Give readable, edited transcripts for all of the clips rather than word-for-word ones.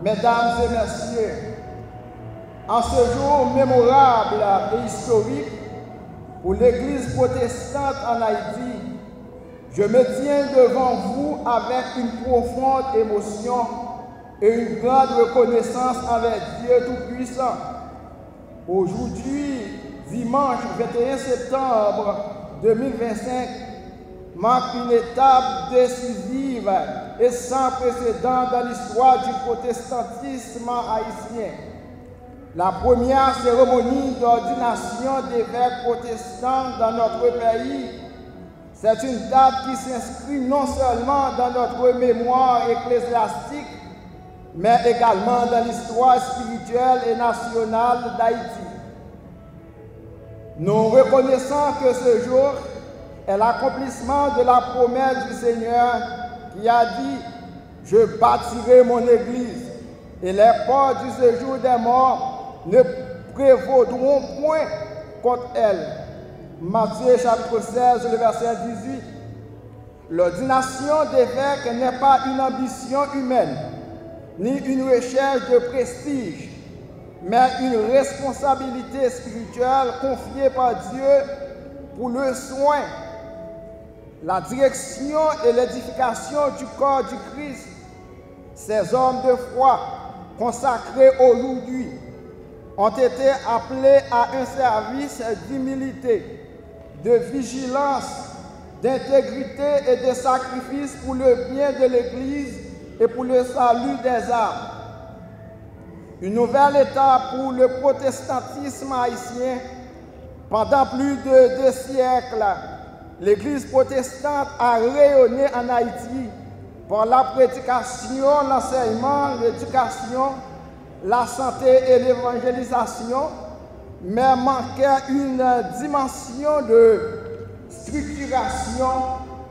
mesdames et messieurs, en ce jour mémorable et historique pour l'Église protestante en Haïti, je me tiens devant vous avec une profonde émotion et une grande reconnaissance envers Dieu Tout-Puissant. Aujourd'hui, dimanche 21 septembre 2025, marque une étape décisive et sans précédent dans l'histoire du protestantisme haïtien. La première cérémonie d'ordination d'évêques protestants dans notre pays, c'est une date qui s'inscrit non seulement dans notre mémoire ecclésiastique, mais également dans l'histoire spirituelle et nationale d'Haïti. Nous reconnaissons que ce jour est l'accomplissement de la promesse du Seigneur qui a dit « Je bâtirai mon Église et les portes du séjour des morts ne prévaudront point contre elle. » Matthieu chapitre 16, le verset 18. L'ordination d'évêque n'est pas une ambition humaine, ni une recherche de prestige, mais une responsabilité spirituelle confiée par Dieu pour le soin, la direction et l'édification du corps du Christ. Ces hommes de foi consacrés aujourd'hui ont été appelés à un service d'humilité, de vigilance, d'intégrité et de sacrifice pour le bien de l'Église et pour le salut des âmes. Une nouvelle étape pour le protestantisme haïtien. Pendant plus de 2 siècles, l'Église protestante a rayonné en Haïti par la prédication, l'enseignement, l'éducation, la santé et l'évangélisation, mais manquait une dimension de structuration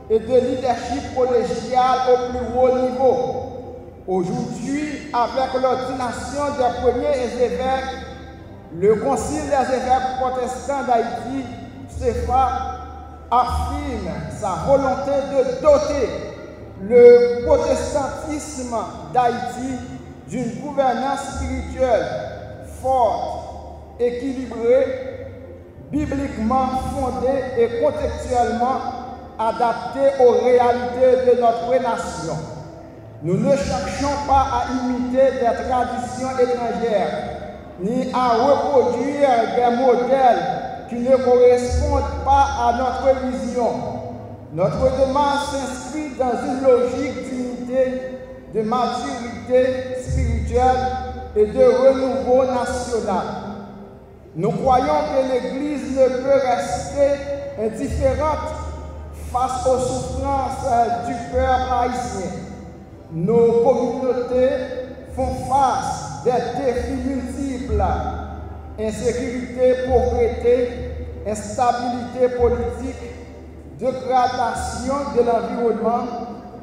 et de leadership collégial au plus haut niveau. Aujourd'hui, avec l'ordination des premiers évêques, le Concile des évêques protestants d'Haïti, CEFA, affirme sa volonté de doter le protestantisme d'Haïti d'une gouvernance spirituelle forte, équilibrée, bibliquement fondée et contextuellement adaptée aux réalités de notre nation. Nous ne cherchons pas à imiter des traditions étrangères, ni à reproduire des modèles qui ne correspondent pas à notre vision. Notre démarche s'inscrit dans une logique d'unité, de maturité spirituelle et de renouveau national. Nous croyons que l'Église ne peut rester indifférente face aux souffrances du peuple haïtien. Nos communautés font face des défis multiples: insécurité, pauvreté, instabilité politique, dégradation de l'environnement,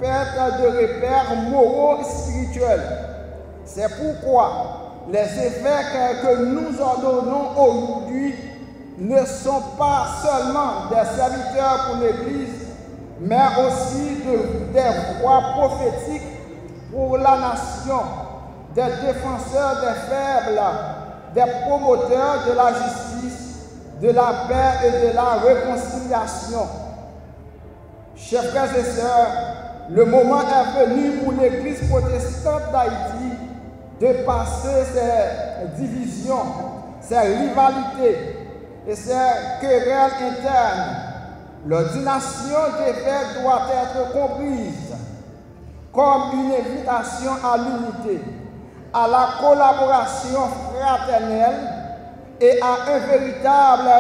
perte de repères moraux et spirituels. C'est pourquoi les évêques que nous ordonnons aujourd'hui ne sont pas seulement des serviteurs pour l'Église, mais aussi des voix prophétiques pour la nation, des défenseurs des faibles, des promoteurs de la justice, de la paix et de la réconciliation. Chers frères et sœurs, le moment est venu pour l'Église protestante d'Haïti de passer ces divisions, ces rivalités et ces querelles internes. L'ordination d'évêques doit être comprise comme une invitation à l'unité, à la collaboration fraternelle et à un véritable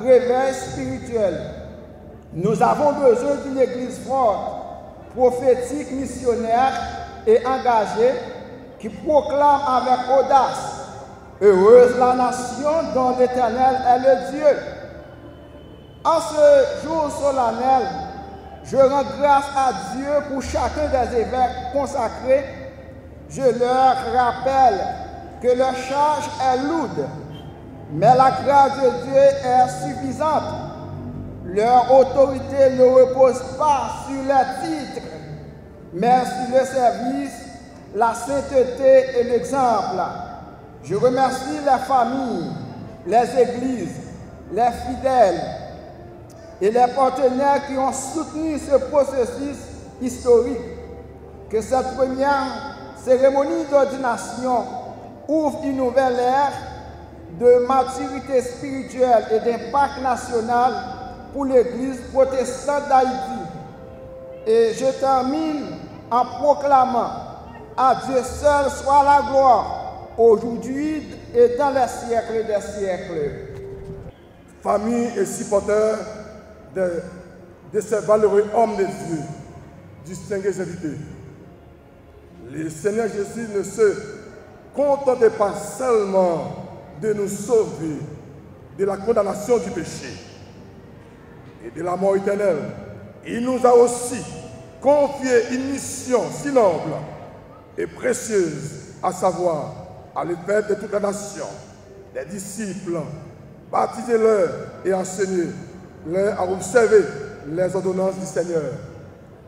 réveil spirituel. Nous avons besoin d'une Église forte, prophétique, missionnaire et engagée qui proclame avec audace « Heureuse la nation dont l'Éternel est le Dieu ». En ce jour solennel, je rends grâce à Dieu pour chacun des évêques consacrés. Je leur rappelle que leur charge est lourde, mais la grâce de Dieu est suffisante. Leur autorité ne repose pas sur les titres, mais sur le service la sainteté et l'exemple. Je remercie les familles, les églises, les fidèles et les partenaires qui ont soutenu ce processus historique. Que cette première cérémonie d'ordination ouvre une nouvelle ère de maturité spirituelle et d'impact national pour l'Église protestante d'Haïti. Et je termine en proclamant à Dieu seul soit la gloire, aujourd'hui et dans les siècles des siècles. Famille et supporters de ces valeureux hommes de Dieu, distingués invités, le Seigneur Jésus ne se contentait pas seulement de nous sauver de la condamnation du péché et de la mort éternelle. Il nous a aussi confié une mission si noble et précieuse, à savoir, à l'effet de toute la nation, des disciples, baptisez-leur et enseignez-leur à observer les ordonnances du Seigneur.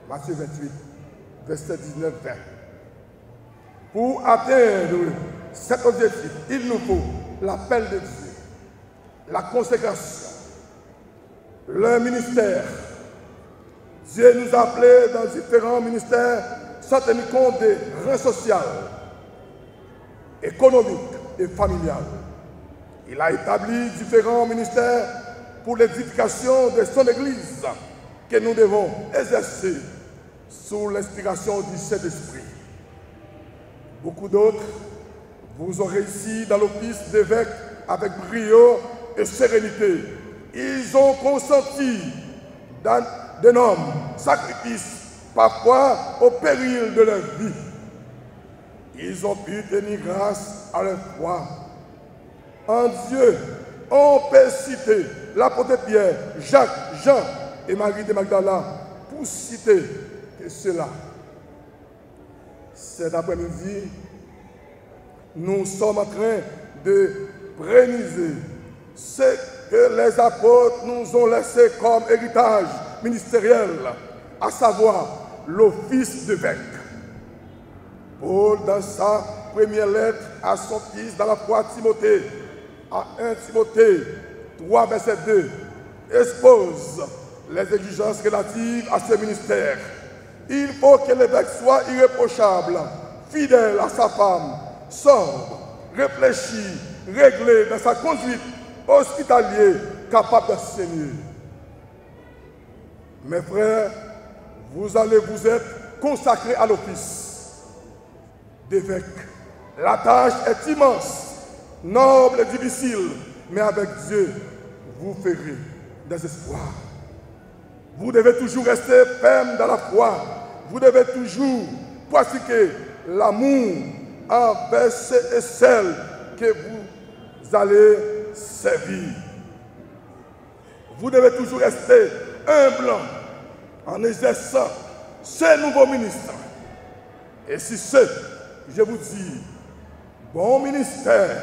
Matthieu 28, verset 19-20. Pour atteindre cet objectif, il nous faut l'appel de Dieu, la consécration, le ministère. Dieu nous a appelés dans différents ministères sans tenir compte des rangs sociaux, économiques et familiales. Il a établi différents ministères pour l'édification de son Église que nous devons exercer sous l'inspiration du Saint-Esprit. Beaucoup d'autres vous ont réussi dans l'office d'évêque avec brio et sérénité. Ils ont consenti d'énormes sacrifices, parfois au péril de leur vie. Ils ont pu tenir grâce à leur foi. En Dieu, on peut citer l'apôtre Pierre, Jacques, Jean et Marie de Magdala, pour citer que cela. Cet après-midi, nous sommes en train de préniser ce que les apôtres nous ont laissé comme héritage ministériel, à savoir l'office d'évêque. Paul, dans sa première lettre à son fils dans la foi Timothée, à 1 Timothée 3, verset 2, expose les exigences relatives à ce ministère. Il faut que l'évêque soit irréprochable, fidèle à sa femme, sobre, réfléchi, réglé dans sa conduite, hospitalier, capable d'enseigner. Mes frères, vous allez vous être consacrés à l'office d'évêque. La tâche est immense, noble et difficile, mais avec Dieu, vous ferez des espoirs. Vous devez toujours rester ferme dans la foi. Vous devez toujours pratiquer l'amour envers ceux et celles que vous allez servir. Vous devez toujours rester humble en exerçant ce nouveau ministre. Et si ce, je vous dis, bon ministère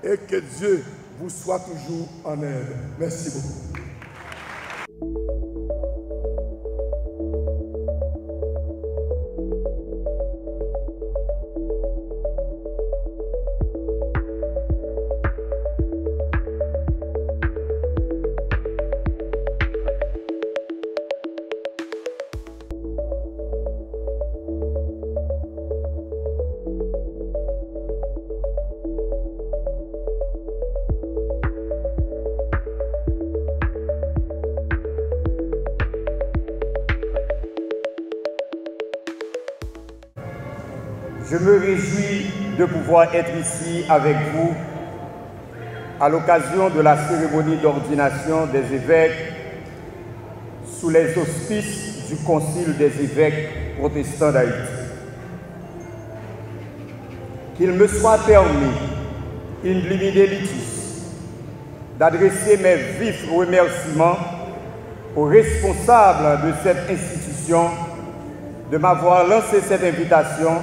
et que Dieu vous soit toujours en aide. Merci beaucoup. Je me réjouis de pouvoir être ici avec vous à l'occasion de la cérémonie d'ordination des évêques sous les auspices du Concile des évêques protestants d'Haïti. Qu'il me soit permis, in limine litis, d'adresser mes vifs remerciements aux responsables de cette institution de m'avoir lancé cette invitation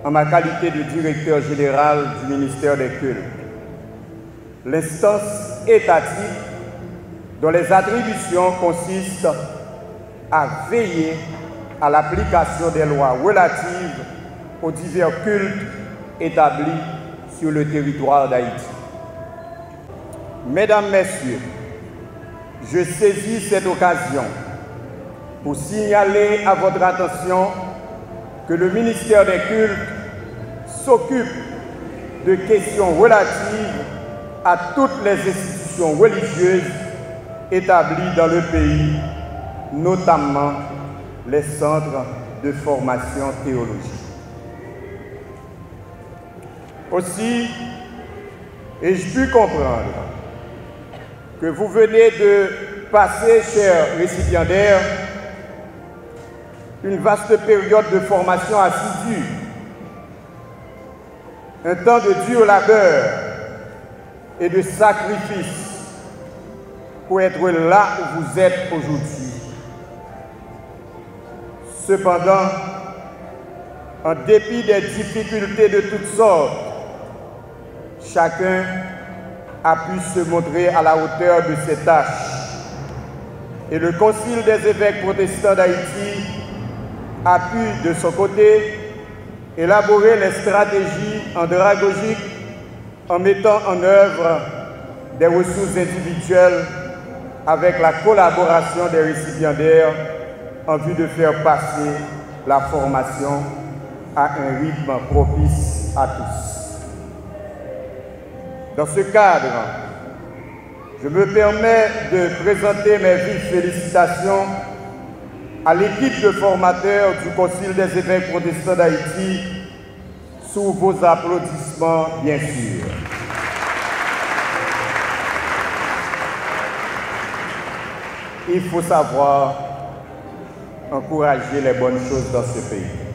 en ma qualité de directeur général du ministère des Cultes. L'instance étatique dont les attributions consistent à veiller à l'application des lois relatives aux divers cultes établis sur le territoire d'Haïti. Mesdames, Messieurs, je saisis cette occasion pour signaler à votre attention que le ministère des Cultes s'occupe de questions relatives à toutes les institutions religieuses établies dans le pays, notamment les centres de formation théologique. Aussi, ai-je pu comprendre que vous venez de passer, chers récipiendaires, une vaste période de formation assidue, un temps de dur labeur et de sacrifice pour être là où vous êtes aujourd'hui. Cependant, en dépit des difficultés de toutes sortes, chacun a pu se montrer à la hauteur de ses tâches. Et le Concile des évêques protestants d'Haïti a pu, de son côté, élaborer les stratégies andragogiques en mettant en œuvre des ressources individuelles avec la collaboration des récipiendaires en vue de faire passer la formation à un rythme propice à tous. Dans ce cadre, je me permets de présenter mes vives félicitations à l'équipe de formateurs du Concile des évêques protestants d'Haïti, sous vos applaudissements, bien sûr. Il faut savoir encourager les bonnes choses dans ce pays.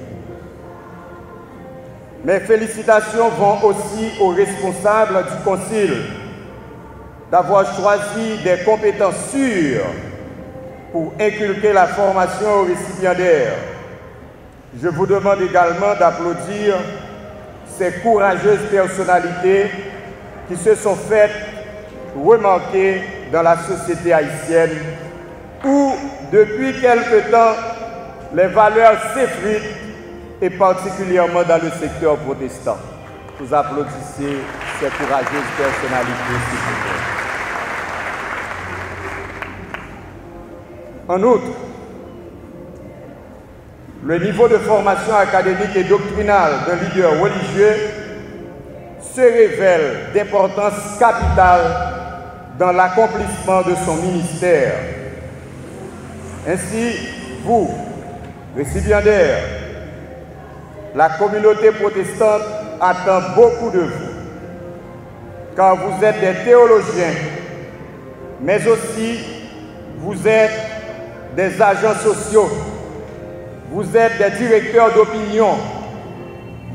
Mes félicitations vont aussi aux responsables du Concile d'avoir choisi des compétences sûres pour inculquer la formation aux récipiendaires. Je vous demande également d'applaudir ces courageuses personnalités qui se sont faites remarquer dans la société haïtienne où, depuis quelque temps, les valeurs s'effritent et particulièrement dans le secteur protestant. Vous applaudissez ces courageuses personnalités, s'il vous plaît. En outre, le niveau de formation académique et doctrinale d'un leader religieux se révèle d'importance capitale dans l'accomplissement de son ministère. Ainsi, vous, récipiendaires, la communauté protestante attend beaucoup de vous, car vous êtes des théologiens, mais aussi vous êtes des agents sociaux, vous êtes des directeurs d'opinion,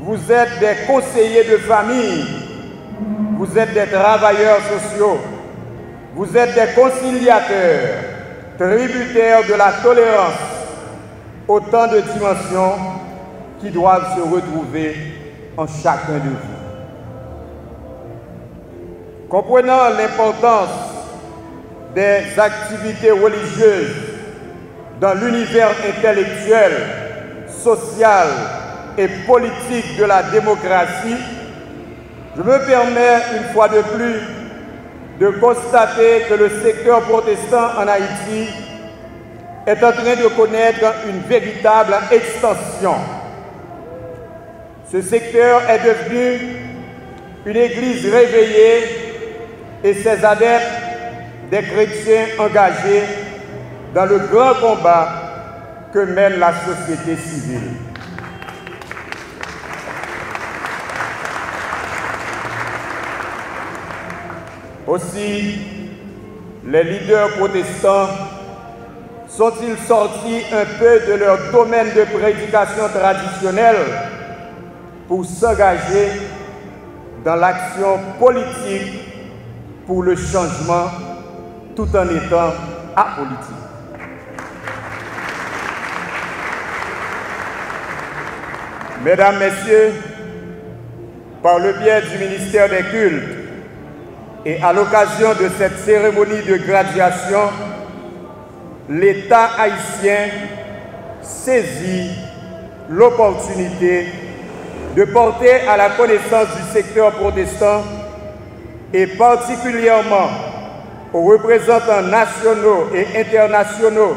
vous êtes des conseillers de famille, vous êtes des travailleurs sociaux, vous êtes des conciliateurs, tributaires de la tolérance, autant de dimensions qui doivent se retrouver en chacun de vous. Comprenant l'importance des activités religieuses dans l'univers intellectuel, social et politique de la démocratie, je me permets une fois de plus de constater que le secteur protestant en Haïti est en train de connaître une véritable extension. Ce secteur est devenu une église réveillée et ses adeptes des chrétiens engagés dans le grand combat que mène la société civile. Aussi, les leaders protestants sont-ils sortis un peu de leur domaine de prédication traditionnelle pour s'engager dans l'action politique pour le changement tout en étant apolitique. Mesdames, Messieurs, par le biais du ministère des Cultes et à l'occasion de cette cérémonie de graduation, l'État haïtien saisit l'opportunité de porter à la connaissance du secteur protestant et particulièrement aux représentants nationaux et internationaux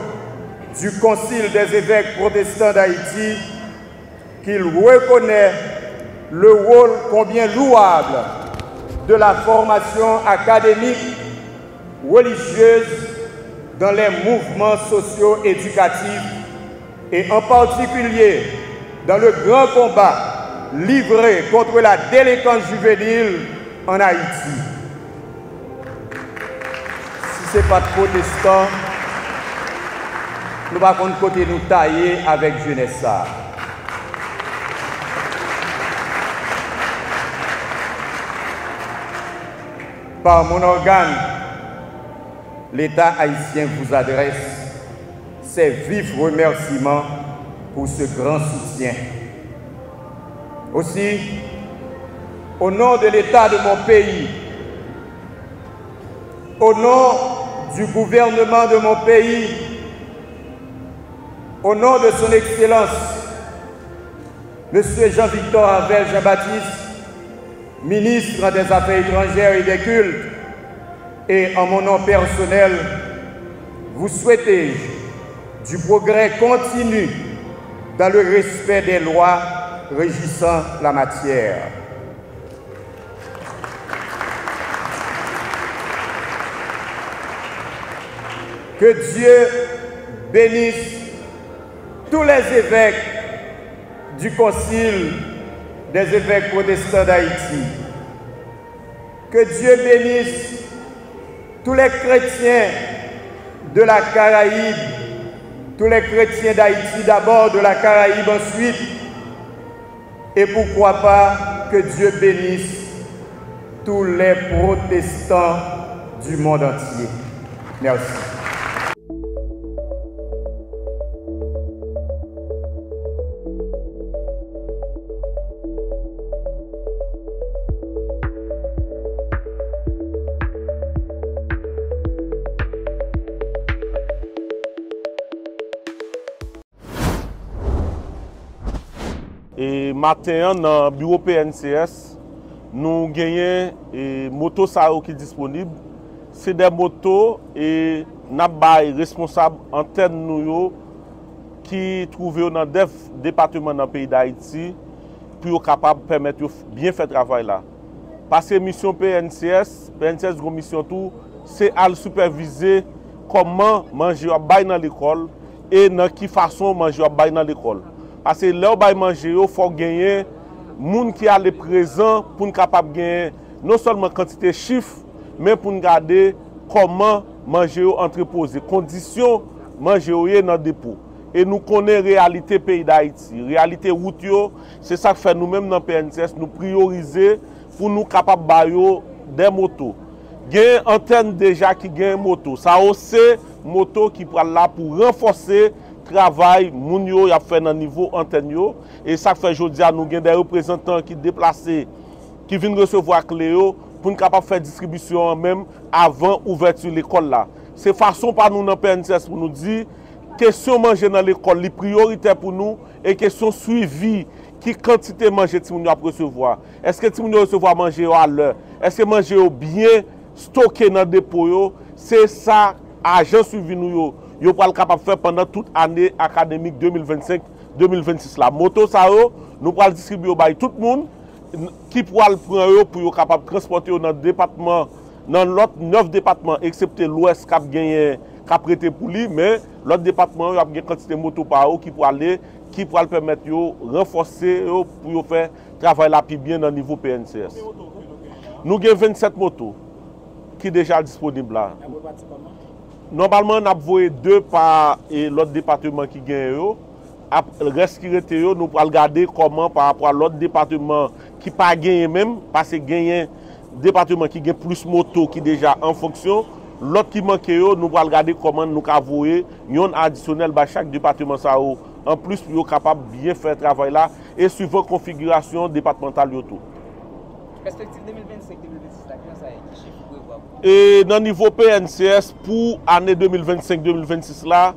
du Concile des évêques protestants d'Haïti qu'il reconnaît le rôle combien louable de la formation académique religieuse dans les mouvements sociaux éducatifs et en particulier dans le grand combat livré contre la délinquance juvénile en Haïti. Si ce n'est pas de protestants, nous ne pouvons pas nous tailler avec jeunesse. Par mon organe, l'État haïtien vous adresse ses vifs remerciements pour ce grand soutien. Aussi, au nom de l'État de mon pays, au nom du gouvernement de mon pays, au nom de son Excellence, M. Jean-Victor Avel Jean-Baptiste, ministre des Affaires étrangères et des cultes, et en mon nom personnel, vous souhaitez du progrès continu dans le respect des lois régissant la matière. Que Dieu bénisse tous les évêques du Concile des évêques protestants d'Haïti. Que Dieu bénisse tous les chrétiens de la Caraïbe, tous les chrétiens d'Haïti d'abord, de la Caraïbe ensuite, et pourquoi pas que Dieu bénisse tous les protestants du monde entier. Merci. Et matin, dans le bureau PNCS, nous gagnons des motos qui sont disponibles. C'est des motos et nous avons des responsables antennes qui trouvent dans des départements dans le pays d'Haïti pour être capables de permettre de bien faire le travail là. Parce que la mission PNCS, une mission tout, c'est à superviser comment manger dans l'école et dans quelle façon manger dans l'école. Parce que là où on manger, il faut gagner des gens qui sont présents pour être capable de gagner non seulement quantité de chiffres, mais pour garder comment manger entreposé, conditions manger dans le dépôt. Et nous connaissons la réalité du pays d'Haïti, la réalité route, c'est ça que fait nous-mêmes dans le PNCS, nous prioriser pour nous capables de des motos. Il y a une antenne déjà qui gagne une moto. Ça c'est une moto qui prend là pour renforcer travail moun yo y a fait dans niveau antenne et ça fait aujourd'hui nous avons des représentants qui déplacés qui viennent recevoir clé pour capable faire distribution même avant ouverture de l'école là. C'est façon par nous dans PNCS pour nous dire question manger dans l'école les prioritaires pour nous et question suivi qui quantité manger ti moun a recevoir. Est-ce que ti moun recevoir manger à l'heure? Est-ce que manger bien stocké dans dépôt c'est ça agent suivi nous yo pour être capable de faire pendant toute année académique 2025-2026. La moto, ça, nous pourrons distribuer à tout le monde qui pourra le prendre pour être capable de transporter dans le département, dans l'autre 9 départements, excepté l'Ouest qui a gagné, qui a prêté pour lui, mais l'autre département, il y a une quantité de motos par eux qui pourra aller, qui pourra le permettre de renforcer pour faire travail là plus bien dans le niveau PNCS. Nous avons 27 motos qui sont déjà disponibles là. Normalement, on a envoyé 2 par l'autre département qui gagne. Le reste qui reste, nous allons regarder comment par rapport à l'autre département qui n'a pas gagné même, parce que gagne département qui gagne plus de motos qui déjà en fonction. L'autre qui manque, nous allons regarder comment nous avons envoyé un additionnel à chaque département. Ça, en plus, pour être capable de bien faire le travail là et suivant la configuration départementale. Perspective 2025-2026, ça et dans le niveau PNCS, pour l'année 2025-2026, là,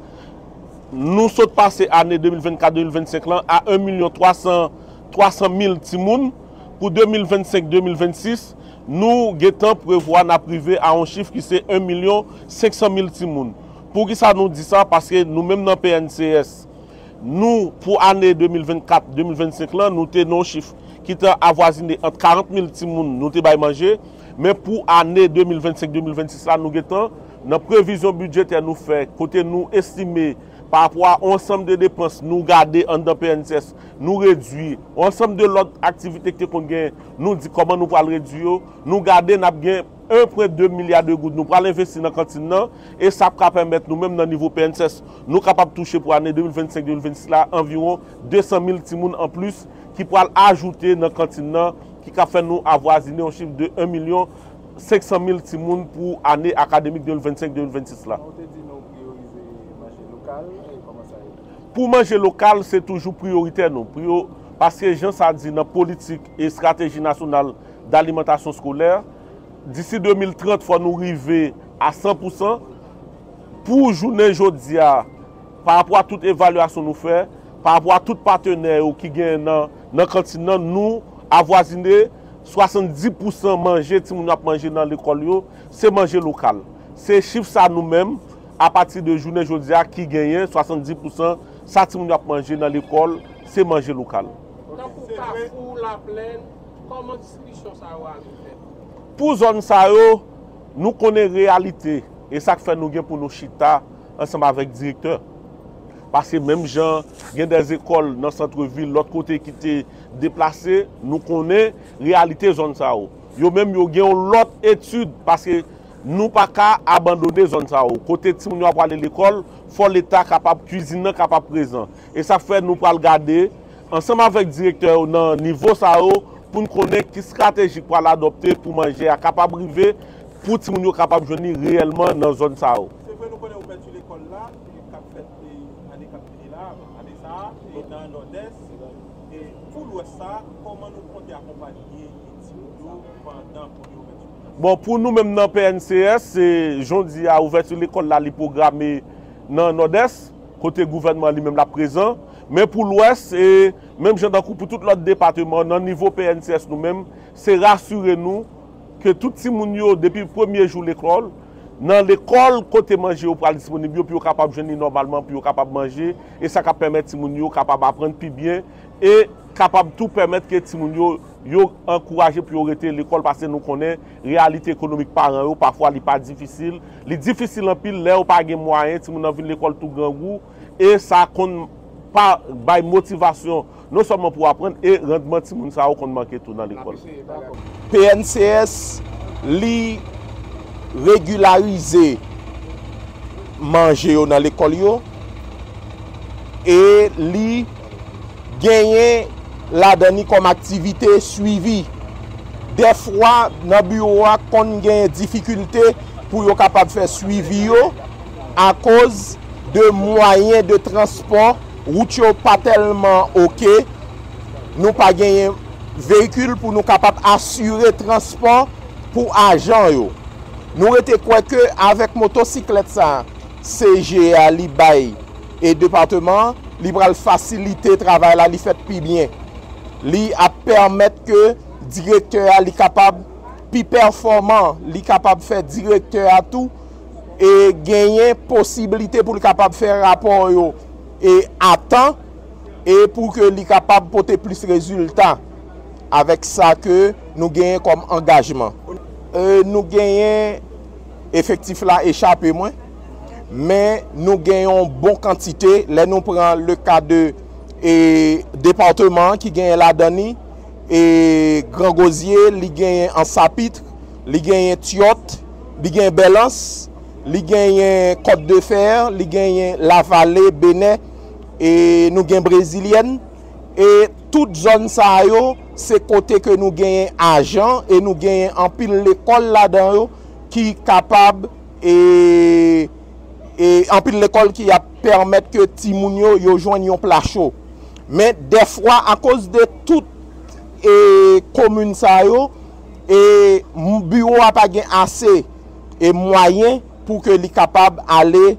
nous sommes passés l'année 2024-2025 à 1 300 300 000 timoun. Pour 2025-2026, nous guettons prévoir à privé à un chiffre qui c'est 1 500 000 timoun. Pour qui ça nous dit ça? Parce que nous-mêmes dans PNCS, nous, pour l'année 2024-2025, là, nous avons un chiffre qui est avoisiné entre 40 000 timoun, nous avons manger. Mais pour l'année 2025-2026, là, nous avons notre prévision budgétaire nous fait, côté nous estimer par rapport à l'ensemble des dépenses, nous garder en PNCS, nous réduire, ensemble de l'autre activité que nous avons, nous dit comment nous pouvons réduire, nous garder, nous avons 1,2 milliard de gouttes, nous pouvons investir dans la cantine, et ça peut permettre nous-mêmes dans le niveau PNCS, nous sommes capables de toucher pour l'année 2025-2026 là, environ 200 000 timoun en plus, qui pourront ajouter dans la cantine, qui a fait nous avoisiner un chiffre de 1 500 000 timoun pour l'année académique 2025-2026 là. Pour manger local, c'est toujours prioritaire. Parce que Jean ça dit dans la politique et stratégie nationale d'alimentation scolaire, d'ici 2030, il faut nous arriver à 100%. Pour journée aujourd'hui, par rapport à toute évaluation nous fait, par rapport à tout partenaire qui gagne dans le continent, nous avoisiner 70% manger, si nous avons mangé dans l'école, c'est manger local. C'est chiffre ça nous-mêmes, à partir de journée aujourd'hui, qui gagne 70%. Ça, si nous avons mangé dans l'école, c'est manger local. Donc, pour Carrefour, la plaine, comment distribution ça va faire? Pour zone ça, nous connaissons la réalité. Et ça fait nous pour nos chita ensemble avec le directeur. Parce que même gens, il y a des écoles dans le centre-ville, l'autre côté qui était déplacé, nous connaissons la réalité de la zone ça. Yo même yo gen l'autre étude parce que nous pas qu'à abandonner zone ça. Côté si nous aller l'école, faut l'état capable cuisiner capable présent. Et ça fait nous pour regarder ensemble avec le directeur dans niveau ça pour nous connaître qui stratégie pour l'adopter pour manger à capable arriver pour si nous capable venir réellement dans zone ça. C'est vrai nous connaissons ouverture l'école là, qui a fait année capitale là, année ça et dans le nord-est et pour l'ouest ça, comment nous comptons accompagner pendant bon, pour nous, même dans le PNCS, j'en dis à ouverture l'école là, les programmés dans le nord-est, côté gouvernement lui-même là présent. Mais pour l'ouest, et même pour tout l'autre département, dans le niveau PNCS nous-mêmes, c'est rassurer nous que tout le monde, depuis le premier jour de l'école, dans l'école, côté manger, on est disponible, puis on est capable de venir normalement, puis on est capable de manger. Et ça permet que les gens capable d'apprendre plus bien et capable de tout permettre que les gens yo encourager pour arrêter l'école parce que nous connaissons la réalité économique parents parfois il pas difficile les difficile en pile là ou pas de moyens si on vient l'école tout grand goût et ça compte pas by motivation non seulement pour apprendre et rendement si moun ça qu'on manquer tout dans l'école. PNCS li régulariser manger dans l'école yo et li gagner la dernière comme activité suivie. Des fois, dans le bureau, on a des difficultés pour être capable de faire suivi à cause de moyens de transport. Route n'est pas tellement OK. Nous n'avons pas de véhicule pour nous capable d'assurer le transport pour agents. Nous étions quoi que avec motocyclette, ça, CG, Libaï et département, il faciliter le travail, il fait plus bien. Li a permettre que directeur est capable plus performant, li capable faire directeur à tout et gagner possibilité pour le capable faire rapport yo et à temps et pour que li capable porter plus de résultats avec ça que nous gagnons comme engagement. Nous gagnons effectif là échappé moins mais nous gagnons bonne quantité. Là nous prenons le cas de et département qui gagne la Dani et Grand Gosier, il gagne en Sapitre, il gagne Tiotte, il gagne Belance, il gagne Côte de Fer, il gagne La Vallée, Bénin et nous gagne Brésilienne et toute zone ça yo, c'est côté que nous gagnons agent et nous gagnons en pile l'école là-dedans qui capable et en pile l'école qui a permettre que Timounio yo joigne un plat chaud. Mais des fois, à cause de toute commune, et mon bureau n'a pas assez de moyens pour que les capables d'aller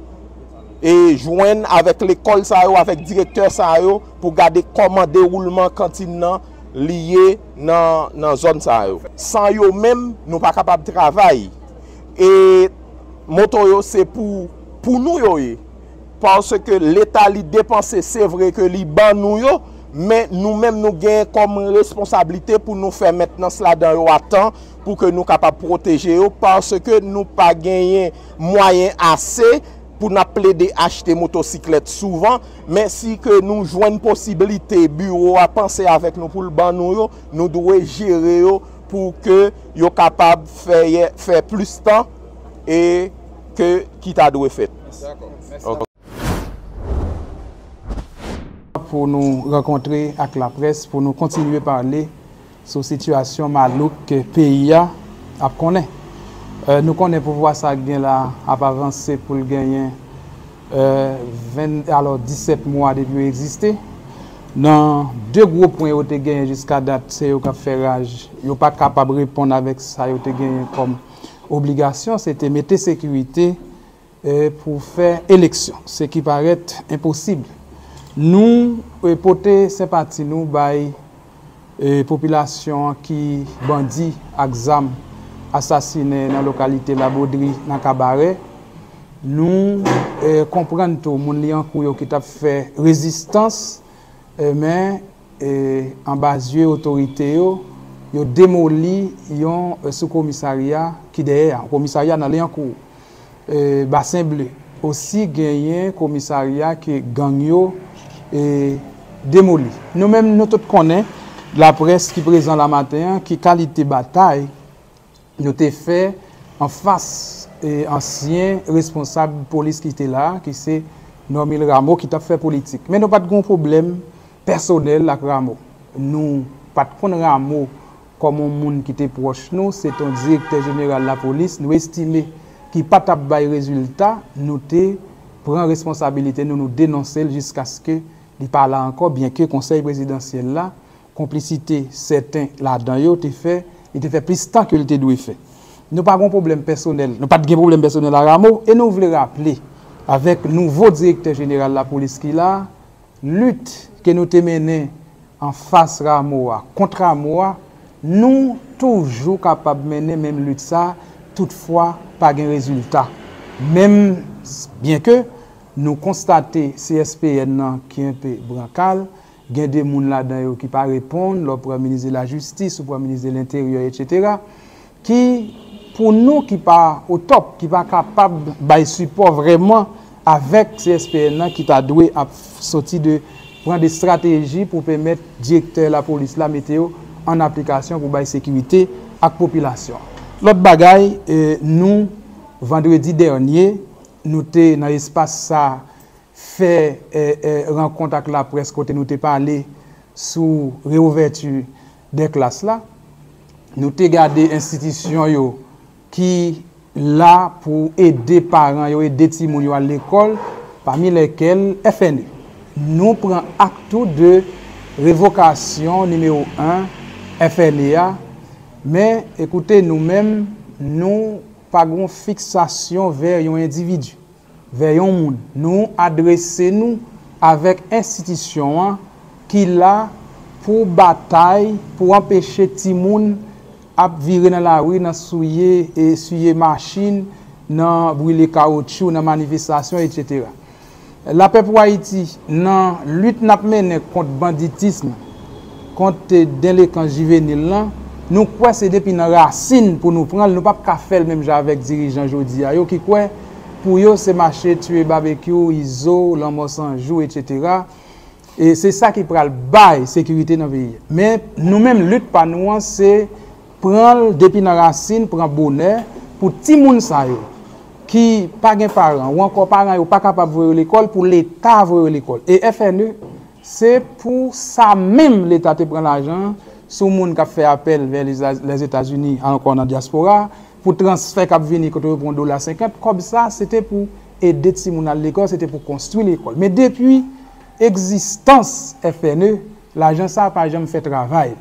et joindre avec l'école ça yo, avec directeur ça yo pour garder comment déroulement cantine nan lié dans zone ça yo. Sans yo même nous pas capable de travailler. Et moto yo c'est pour nous yo. Parce que l'État li dépense, c'est vrai que li ban nous yo, mais nous-mêmes nous gagnons comme responsabilité pour nous faire maintenant cela dans yo à temps pour que nous capables de protéger yo, parce que nous pas gagné moyen assez pour nous plaider acheter motocyclette souvent, mais si que nous joignons possibilité bureau à penser avec nous pour le ban nous devons gérer yo pour que yo capable faire plus de temps et que qui t'a dû faire. D'accord. Merci. Okay. Pour nous rencontrer avec la presse, pour nous continuer à parler sur la situation malouque que le pays a connaît. Nous connaissons pour voir ça là a avancé pour gagner 17 mois depuis exister. Dans deux gros points où tu gagné jusqu'à date, c'est au fait rage. Ils sont pas capable de répondre avec ça, ils ont gagné comme obligation, c'était mettre sécurité pour faire élection, ce qui paraît impossible. Nous porter sympathie nous by population qui bandit exam assassiné dans la localité La Baudry dans Cabaret. Nous comprenons tout moun li an kou qui t'a fait résistance mais en bas yeux autorité yo démoli yon sous-commissariat qui derrière commissariat dans Liancourt bassin bleu aussi gagné commissariat qui gang yo démoli. Nous-mêmes, nous tous connaissons la presse qui présente la matin, qui qualité bataille, nous avons fait en face ancien responsable de police qui était là, qui c'est Normil Rameau, qui a fait politique. Mais nous n'avons pas de problème personnel avec Rameau. Nous pas de Rameau comme un monde qui était proche nous, c'est un directeur général de la police. Nous estimons qu'il n'a pas de résultat, nous prenons responsabilité, nous dénonçons jusqu'à ce que il parle encore, bien que le conseil présidentiel là, complicité certains là-dedans, il était fait plus de temps que il doit faire. Nous n'avons pas de problème personnel, nous n'avons pas de problème personnel à Rameau, et nous voulons rappeler, avec le nouveau directeur général de la police qui là, lutte que nous avons menée en face Rameau, contre Rameau, nous toujours capables de mener même lutte ça, toutefois pas de résultat. Même bien que nous constatons CSPN qui est un peu brancal, il y a des gens là-dedans qui ne pas répondre, le Premier ministre de la Justice, le Premier ministre de l'Intérieur, etc., qui, pour nous, qui pas au top, qui pas capable de support vraiment avec CSPN qui t'a doué à sortir de prendre des stratégies pour permettre au directeur de la police, la météo, en application pour la sécurité à la population. L'autre bagaille, nous, vendredi dernier, nous sommes dans l'espace ça fait rencontre avec la presse côté nous sommes parlé sur réouverture des classes là. Nous avons gardé institution qui là pour aider parents yo aider ti moun yo à l'école parmi lesquels FNE. Nous prenons acte de révocation numéro 1 FNEA mais écoutez nous-mêmes nous pas une fixation vers un individu, vers un monde. Nous adressons-nous avec institution qui là pour bataille, pour empêcher les gens à virer dans la rue, dans souiller et souiller machine, dans brûler caoutchouc, dans manifestation, etc. La peuple Haïti, dans la lutte contre le banditisme, contre les délinquants juvéniles, nous croyons que c'est depuis la racine pour nous prendre, nous ne pouvons pas faire le même avec les dirigeants aujourd'hui. Qui croient pour eux, c'est marcher, tuer, barbecue, ISO, l'homme sans jour, etc. Et c'est ça qui prend le bail de sécurité dans le pays. Mais nous-mêmes, lutte par nous, c'est prendre depuis la racine, prendre bonheur pour tout le monde qui n'ont pas de parents ou encore parents qui ne sont pas capables de voir l'école, pour l'État voir l'école. Et FNE, c'est pour ça même l'État prend l'argent. Sur le monde qui a fait appel vers les États-Unis, encore dans la diaspora, pour transfert qui venir quand on prend $50, comme ça, c'était pour aider les gens à l'école, c'était pour construire l'école. Mais depuis l'existence FNE, l'argent ça n'a pas jamais fait travail.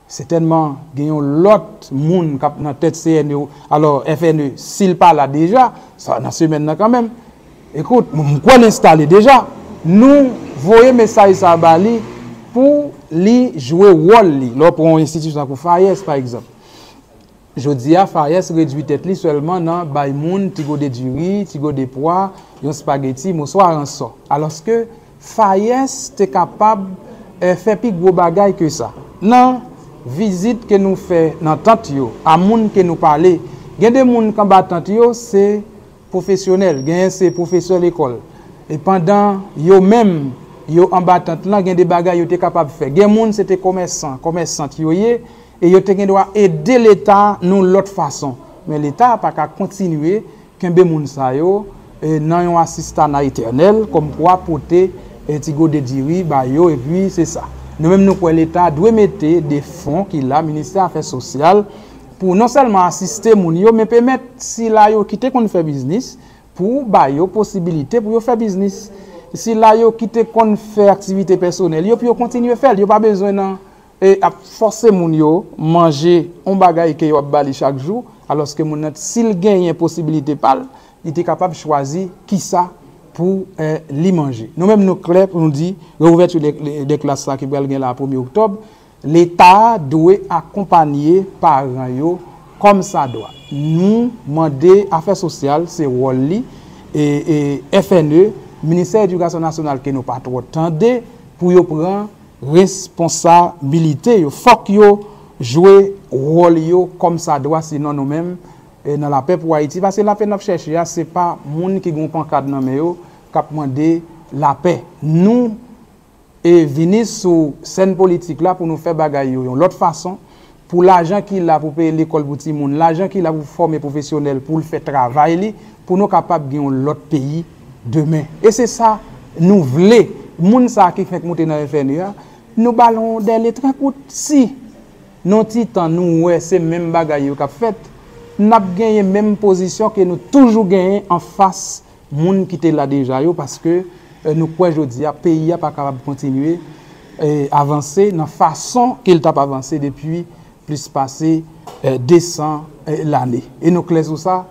C'est tellement qu'il y a l'autre monde qui a dans la tête CNE. Alors, FNE, s'il parle là déjà, ça dans semaine quand même, écoute, quoi l'installer déjà? Nous voyons message à Bali pour lui jouer rôle là pour une institution pour FAYES par exemple. Je dis à FAYES réduit tête li seulement dans bay moun tigo de du riz, tigo de pois, yon spaghetti, bonsoir en ça. Alors que FAYES t'es capable faire plus gros bagay que ça. Non, visite que nous fait dans tante yo, à moun que nous parler, gen des moun combattant yo c'est professionnel, gen c'est professeur l'école. Et pendant yo même yo en battante là gen des bagay yo t'es capable faire. Gen moun c'était commerçant yo yé et yo te gen doit aider l'état nous l'autre façon. Mais l'état pas qu'à continuer kembe moun sa yo nan yon assistant éternel comme quoi porter tigo de diri ba yo et puis c'est ça. Nous même nous pour l'état doit mettre des fonds qu'il a ministère affaires sociales pour non seulement assister moun yo mais permettre si la yo quitter qu'on fait business pour ba yo possibilité pour yo faire business. Si la yo quitter qu'on fait activité personnelle yo puis yo continuer faire, yo pas besoin nan et à forcer moun yo manger on bagay que yo bali chaque jour alors que moun s'il gagne possibilité pas il était capable de choisir qui ça pour li manger. Nous même nous clair pour nous dire réouverture des classes là qui va gagner la 1er octobre, l'état doit accompagner parents yo comme ça doit. Nous demander affaires sociales c'est rôle li et FNE ministère de l'éducation nationale que nous pas trop tendez pour yo prendre responsabilité, il faut que yo jouer rôle yo comme ça doit sinon nous même dans la paix pour Haïti parce que la paix nous chercher c'est pas monde qui gon pancarte nan men yo k'ap demander la paix. Nous et venir sur scène politique là pour nous faire bagaille yo l'autre façon pour l'argent qu'il a pour payer l'école pour ti moun, l'argent qu'il a pour former professionnel pour le faire travailler pour nous capable gagner l'autre pays demain. Et c'est ça nous voulons moun sa qui fait monter dans FNE nous ballons des lettres coûte si non titan nous ouais c'est même bagaille yo qu'a fait n'a gagné même position que nous toujours gagné en face moun qui était là déjà yo parce que nous quoi jodi a pays a pas capable continuer avancer dans façon qu'il t'a avancé depuis plus passé 200 l'année et nous clair sur ça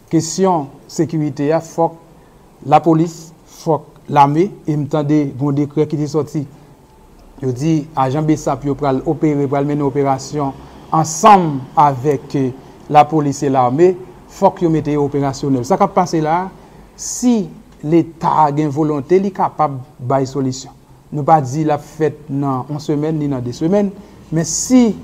question sécurité a faut la police faut l'armée et m'tendé bon décret qui est sorti yo dit agent BESAP yo pral opérer pral mener opération ensemble avec la police et l'armée faut que yo mette opérationnel ça qui passer là si l'état a une volonté il est capable bailler solution nous pas dire la fête dans 1 semaine ni dans 2 semaines mais si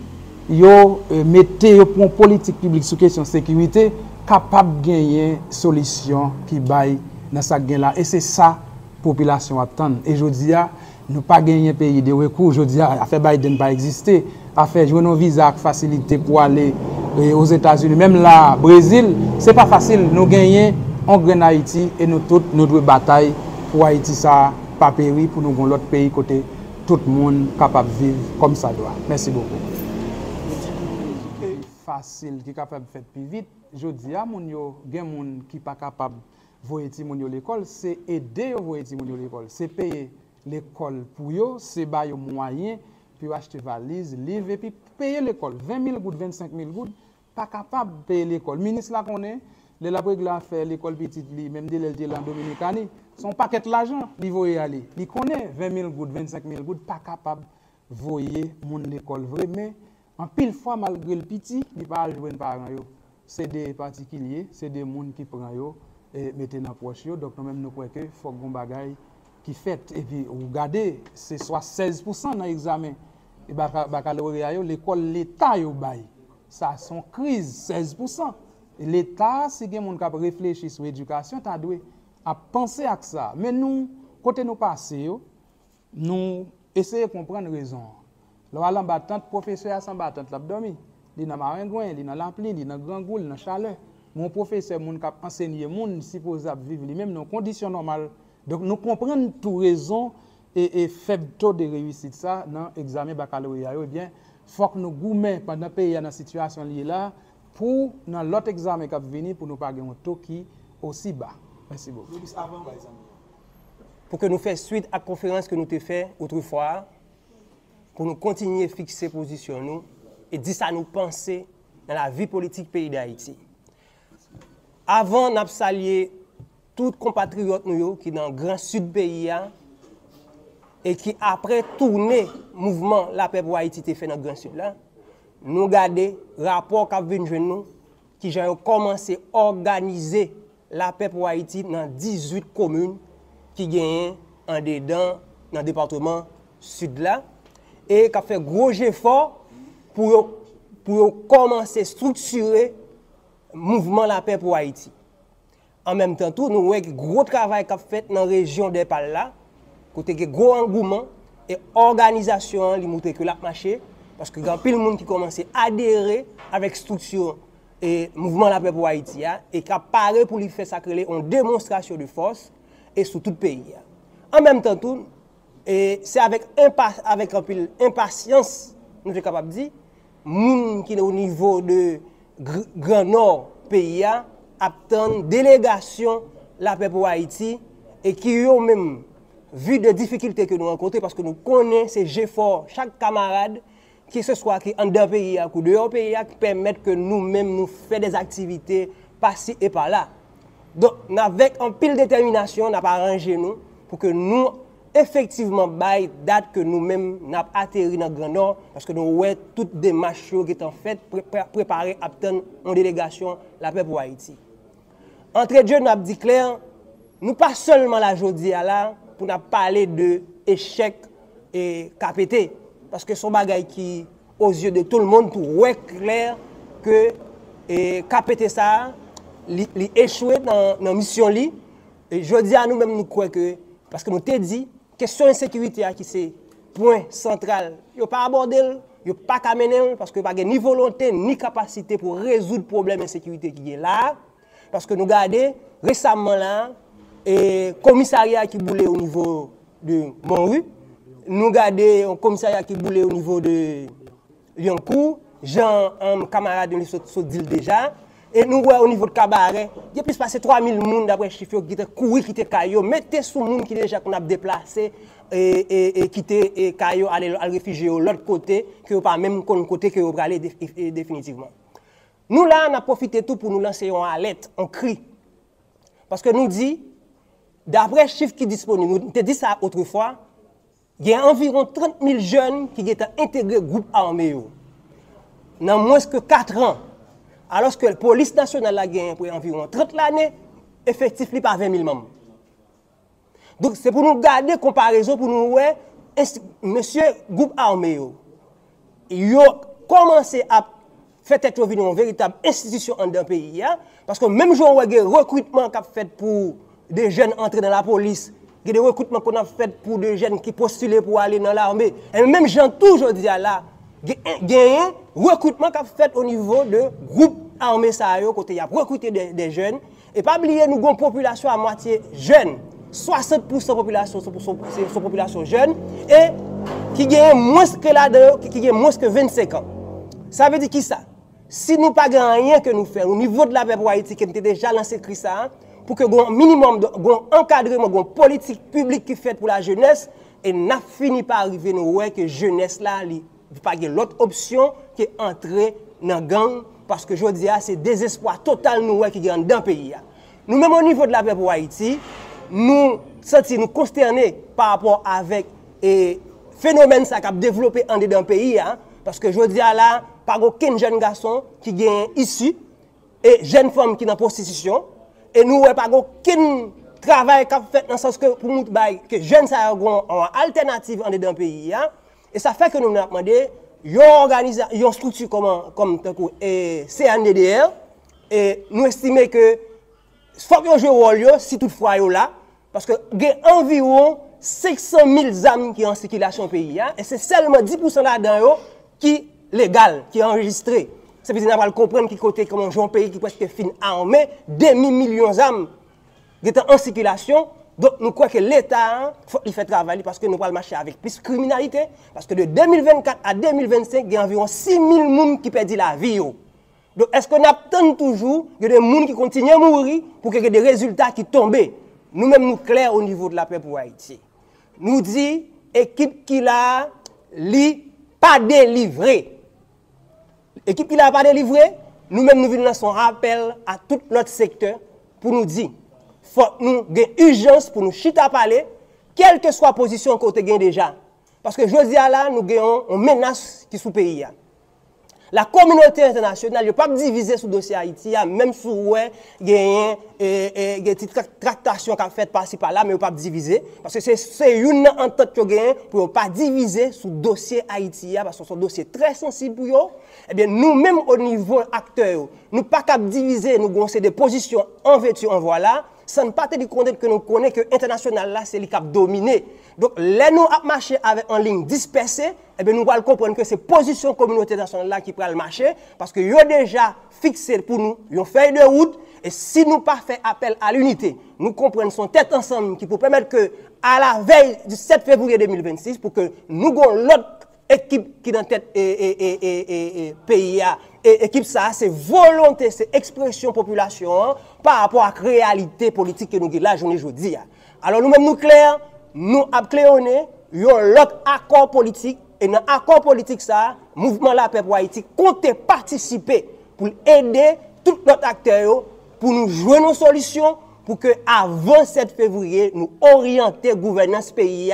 yo mettez yo pour politique publique sur question sécurité capable gagner solution qui baille dans ça gain là et c'est ça population attend et je dis nous pas gagner pays de recours je dis affaire Biden pas exister affaire jouer nos visa facilité pour aller aux États-Unis même là Brésil c'est pas facile nous gagner en grain Haïti et nous toutes nous devons bataille pour Haïti ça pas péri pour nous l'autre pays côté tout le monde capable vivre comme ça doit. Merci beaucoup. Facile qui capable faire plus vite je dis à moun yo gen moun qui pas capable voyer ti moun yo l'école c'est aider yo voyer ti moun yo l'école c'est payer l'école pour yo c'est ba yo moyen puis acheter valise livre et puis payer l'école 20 000 gouttes 25 000 gouttes pas capable payer l'école ministre là connaît les la règle à faire l'école petite li même de l'était en Dominicanie son paquet l'argent li voyer aller il connaît 20 000 gouttes 25 000 gouttes pas capable voyer moun l'école vraiment en pile fois malgré le petit il pas joindre parents yo c'est des particuliers c'est des moun qui prend yo et mettez dans poche yo donc nous même nous croit que faut gon bagaille qui fait et puis regardez c'est soit 16% dans examen et baccalauréat yo l'école l'état yo bail ça son crise 16% et l'état si gen moun k'ap réfléchir sur éducation ta doit à penser à ça mais nous côté nous passer yo nous essayer comprendre raison là en battante professeur sans battante l'a dormi li dans Maringouin li dans Lampli li dans Grand Goule dans Chaleur mon professeur moun k'ap enseigner moun supposable vivre lui même dans conditions normales donc nous comprenons tout raison et faible taux de réussite ça dans examen baccalauréat et bien faut que nous goumets pendant pays dans situation liée là pour dans l'autre examen qui va venir pour nous pas gagner un taux qui aussi bas. Merci beaucoup. Pour que nous fassions suite à la conférence que nous avons fait autrefois pour nous continuer à fixer position nous et dire ça nous penser dans la vie politique pays d'Haïti. Avant n'a salué tous compatriotes nous qui dans le grand sud pays et qui après tourner mouvement la paix pour Haïti fait dans le grand sud là, nous regardons rapport qu'a venu joindre nous qui ont commencé à organiser la paix pour Haïti dans 18 communes qui gagnent en dedans dans le département sud là et qui a fait gros effort pour commencer à structurer le mouvement la paix pour Haïti. En même temps, tout, nous avons un gros travail qu'a fait dans la région des Pales là, côté que gros engouement et organisation qui montre que la marché parce que il y a plein de monde qui commence à adhérer avec structure et mouvement la paix pour Haïti et qui apparaît pour lui faire ça en démonstration de force et sur tout le pays. En même temps, tout, c'est avec un peu impatience, nous sommes capables de dire, gens qui sont au niveau de Grand Nord pays attendent délégation la paix pour Haïti et qui ont même vu des difficultés que nous rencontrons parce que nous connaissons ces jeux forts, chaque camarade, que ce soit qui en d'un pays ou dehors pays, qui permettent que nous-mêmes nous fassions des activités par-ci et par-là. Donc, avec un pile détermination, on n'a pas arrangé nous pour que nous, effectivement, bail date que nous-mêmes n'avons atterri dans le Grand Nord, parce que nous avons toutes des marches qui sont faites, préparées à attendre en délégation la paix pour Haïti. Entre Dieu, nous avons dit clair, nous pas seulement la journée là pour nous parler de échec et KPT, parce que son bagage qui, aux yeux de tout le monde, tout est clair que KPT ça, il échoué dans la mission li. Et je dis à nous-mêmes, nous croyons que, parce que nous t'ai dit, question d'insécurité qui c'est point central, il n'y a pas abordé, il n'y a pas qu'à mener, parce que pas ni volonté ni capacité pour résoudre le problème d'insécurité qui est là. Parce que nous regardons récemment là, et commissariat qui boulait au niveau de Montru, nous regardons un commissariat qui boulait au niveau de Lyoncourt, Jean, un camarade de nous dit déjà, et nous voyons au niveau de Cabaret, il y a plus passé 3000 personnes d'après les chiffres qui étaient couru, qui étaient caillou, mettez sous monde qui déjà qu'on a déplacé et quitter caillou, aller réfugier de l'autre côté, que pas même côté que vous aller définitivement. Nous là, on a profité tout pour nous lancer une alerte, un cri. Parce que nous dit, d'après les chiffres qui sont disponibles, nous avons dit ça autrefois, il y a environ 30 000 jeunes qui ont intégré au groupe armé dans moins que 4 ans. Alors que la police nationale a gagné pour environ 30 années, effectif n'est pas 20 000 membres. Donc c'est pour nous garder comparaison, pour nous voir, monsieur groupe armé, il a commencé à faire être une véritable institution dans le pays. Parce que même si on a des recrutements qu'on a fait pour des jeunes entrer dans la police, il y a des recrutements qu'on a fait pour des jeunes qui postulent pour aller dans l'armée. Et même gens toujours dit là, il y a un recrutement qu'on a fait au niveau de groupe armé Sahara, côté il y a recruté des jeunes. Et pas oublier, nous avons une population à moitié jeune. 60% de population sont population jeune et qui gagne moins que là-dedans, qui gagne moins que 25 ans. Ça veut dire qui ça? Si nous pas rien que nous faisons au niveau de la paix pour Haïti, qui était déjà lancé ça, pour que un minimum d'encadrement, une politique publique qui fait pour la jeunesse, et n'a fini par arriver nous ouais que jeunesse là, il pas l'autre option qui est entrer dans gang parce que je dis c'est désespoir total nous ouais qui gagne dans le pays. Nous même au niveau de la paix pour Haïti, nous sentons nous consternés par rapport avec et phénomène ça qui a développé en dedans pays parce que je dis là pas aucun jeune garçon qui gagne ici et jeune femme qui dans prostitution et nous pas aucun travail qu'a fait dans le sens que pour nous que jeunes ça ont une alternative en dedans pays et ça fait que nous avons demandé une structure comme CNDDR et nous estimons que faut que jouer rôle si toutefois là parce que il y a environ 500 000 âmes qui sont en circulation au pays et c'est seulement 10% là-dedans qui légal, qui est enregistré. Ça veut dire qu'on va comprendre qui côté comme un pays qui presque fin armé, demi-millions d'âmes qui sont en circulation. Donc nous croyons que l'État il fait travailler parce que nous allons marcher avec plus de criminalité. Parce que de 2024 à 2025, il y a environ 6 000 personnes qui perdent la vie. Donc est-ce qu'on attend toujours que des gens qui continuent à mourir pour qu'il y ait des résultats qui tombent? Nous-mêmes nous clairs au niveau de la paix pour Haïti. Nous dit équipe qui l'a pas délivré. Équipe qui l'a pas délivré, nous-mêmes nous venons son rappel à tout l'autre secteur pour nous dire faut nous avons urgence pour nous chita parler, quelle que soit la position qu'on a déjà. Parce que je dis là, nous avons une menace qui est sous le pays. La communauté internationale ne peut pas diviser sur le dossier Haïti, même si il y a des petites tractations qui sont faites par-ci par-là, mais ne peut pas diviser. Parce que c'est une entente que gagne pour ne pas diviser sur le dossier Haïti, parce que c'est un dossier très sensible pour eux. Eh bien, nous-mêmes, au niveau acteur, nous ne pouvons pas diviser, nous avons des positions en vertu, en voilà. Ça ne pas te dire que nous connaissons que l'international là, c'est lui qui a dominé. Donc, là, nous avons marché avec en ligne dispersée, eh bien, nous allons comprendre que c'est position communauté internationale là qui prend le marché, parce que ils ont déjà fixé pour nous, ils ont fait de route, et si nous pas fait appel à l'unité, nous comprenons son tête ensemble qui peut permettre que, à la veille du 7 février 2026, pour que nous ayons l'autre équipe qui est dans tête pays, et équipe ça, c'est volonté, c'est expression population par rapport à la réalité politique que nous avons là aujourd'hui. Alors nous-mêmes, nous clairs, nous avons cléonné, il y a l'autre accord politique, et dans l'accord politique, ça, mouvement La Paix pour Haïti compte participer pour aider tous nos acteurs pour nous jouer nos solutions, pour que avant 7 février, nous orienter gouvernance pays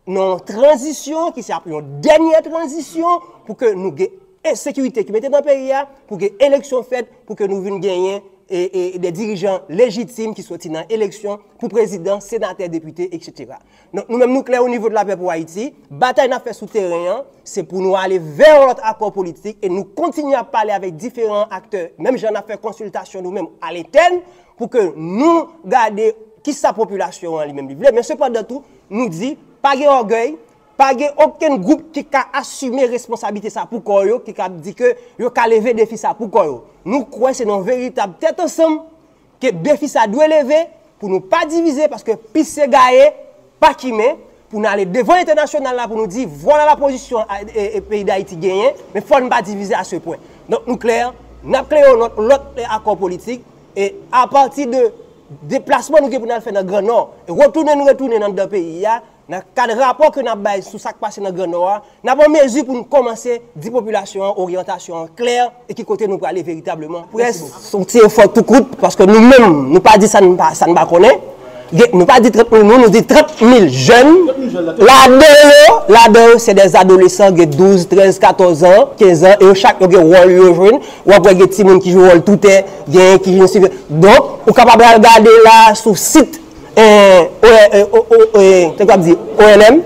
dans transition, qui s'appelle une dernière transition, pour que nous ayons une sécurité qui mette dans le pays, pour que l'élection faite, pour que nous venions gagner et des dirigeants légitimes qui soient dans l'élection pour président, sénateur, député, etc. Donc, nous-mêmes, nous clairs au niveau de La Paix pour Haïti, bataille n'a fait souterrain, c'est pour nous aller vers notre accord politique et nous continuer à parler avec différents acteurs. Même j'en ai fait consultation nous-mêmes à l'interne pour que nous gardions qui sa population en lui-même. Mais cependant tout, nous dit, pas d'orgueil, pas aucun groupe qui a assumé responsabilité ça pour quoi qui a dit que yo ka lever défi ça pour quoi. Nous croyons c'est une véritable tête ensemble que défi ça doit lever pour nous pas diviser parce que pisse gaé pas qui met pour nous aller devant l'international là pour nous dire voilà la position et pays d'Haïti gagné mais faut ne pas diviser à ce point. Donc nous clair, nous créons notre accord politique et à partir de déplacement nous pour nous faire dans le Grand Nord et retourner dans le pays dans le cadre de rapport que nous avons sur ce qui passe dans le Grand Nord, nous avons mesure pour nous commencer à dire population, orientation claire et qui côté nous pour aller véritablement. Pour sortir fort tout court, parce que nous-mêmes, nous pas dit ça, nous pas connaît. Nous pas dit 30 000, nous dit 30 000 jeunes. Là-dedans, c'est des adolescents de 12, 13, 14 ans, 15 ans, et chaque rôle ils jouent. Ou après, il y a des gens qui jouent tout est, qui jouent. Donc, vous êtes capable de regarder là sur le site. ONM,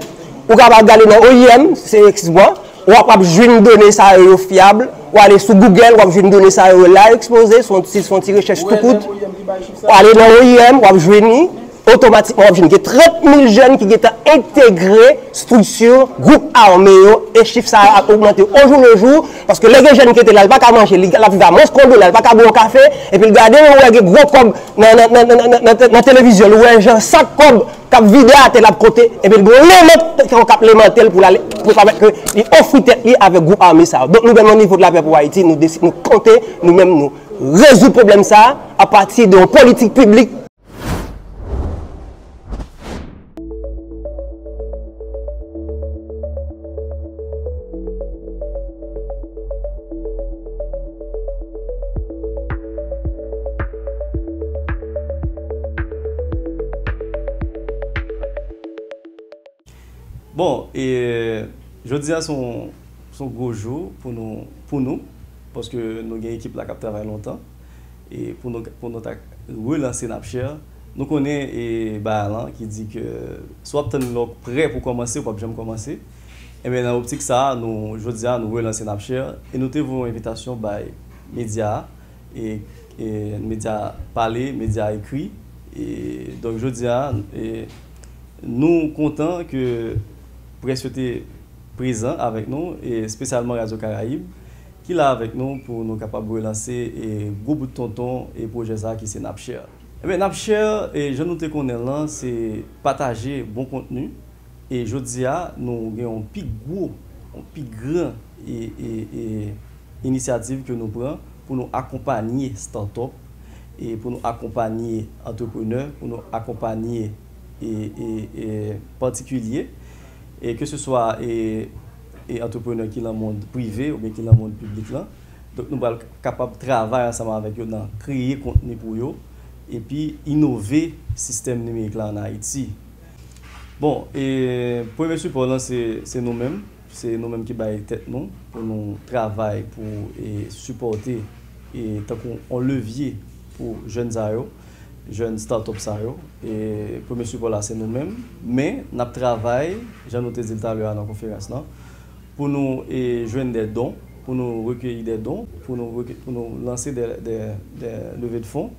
ou capable d'aller dans OIM, c'est excuse-moi, ou capable jouer une donnée ça fiable, ou aller sur Google, ou jouer une donnée ça là exposé, son petit recherche tout coûte, ou aller dans OIM, ou jouer ni automatiquement, il y a 30 000 jeunes qui sont intégrés, structure, groupe armé, et chiffre ça a augmenté au jour le jour, parce que les jeunes qui étaient là, ils ne peuvent pas manger, ils ne peuvent pas manger, ils ne peuvent pas boire un café, et puis regardez, il y a des gros comme dans la télévision, il y a un sac comme qui vidé à tel côté, et puis il y a des pour permettre qu'ils offrent tête avec groupe armé. Donc nous, au niveau de La Paix pour Haïti, nous comptons, nous-mêmes, nous résoudre le problème ça à partir d'une politique publique. Bon, et je dis à son gros jour pour nous, parce que nous avons une équipe qui travaille longtemps, et pour nous relancer Napshare, nous connaissons Balan qui dit que soit nous sommes prêts pour commencer ou pas jamais commencer. Et bien dans l'optique ça, je dis à nous relancer Napshare et nous avons une invitation par médias et médias parlés, médias écrits. Et donc je dis à nous contents que presque était présent avec nous, et spécialement Radio Caraïbe, qui est là avec nous pour nous capables de relancer et groupe de tonton et projet ça qui c'est Napshare. Eh bien Napshare, et je nous te connais là, c'est partager bon contenu, et je dis à nous avons un plus gros, un plus grand initiative que nous prenons pour nous accompagner start-up et pour nous accompagner entrepreneurs, pour nous accompagner particuliers. Et que ce soit entrepreneurs qui sont dans le monde privé ou bien qui sont dans le monde public. Là. Donc nous sommes capables de travailler ensemble avec eux, créer contenu pour eux et puis innover le système numérique là en Haïti. Bon, et premier support là, c'est nous-mêmes. C'est nous-mêmes qui baillons tête nous pour nous travailler, pour supporter et tant qu'on levier pour jeunes aéros, jeunes start-up aéros. Et premier support là, c'est nous-mêmes. Mais nous travaillons, j'ai noté tout à l'heure dans la conférence là, pour nous joindre des dons, pour nous recueillir des dons, pour nous lancer des levées de fonds,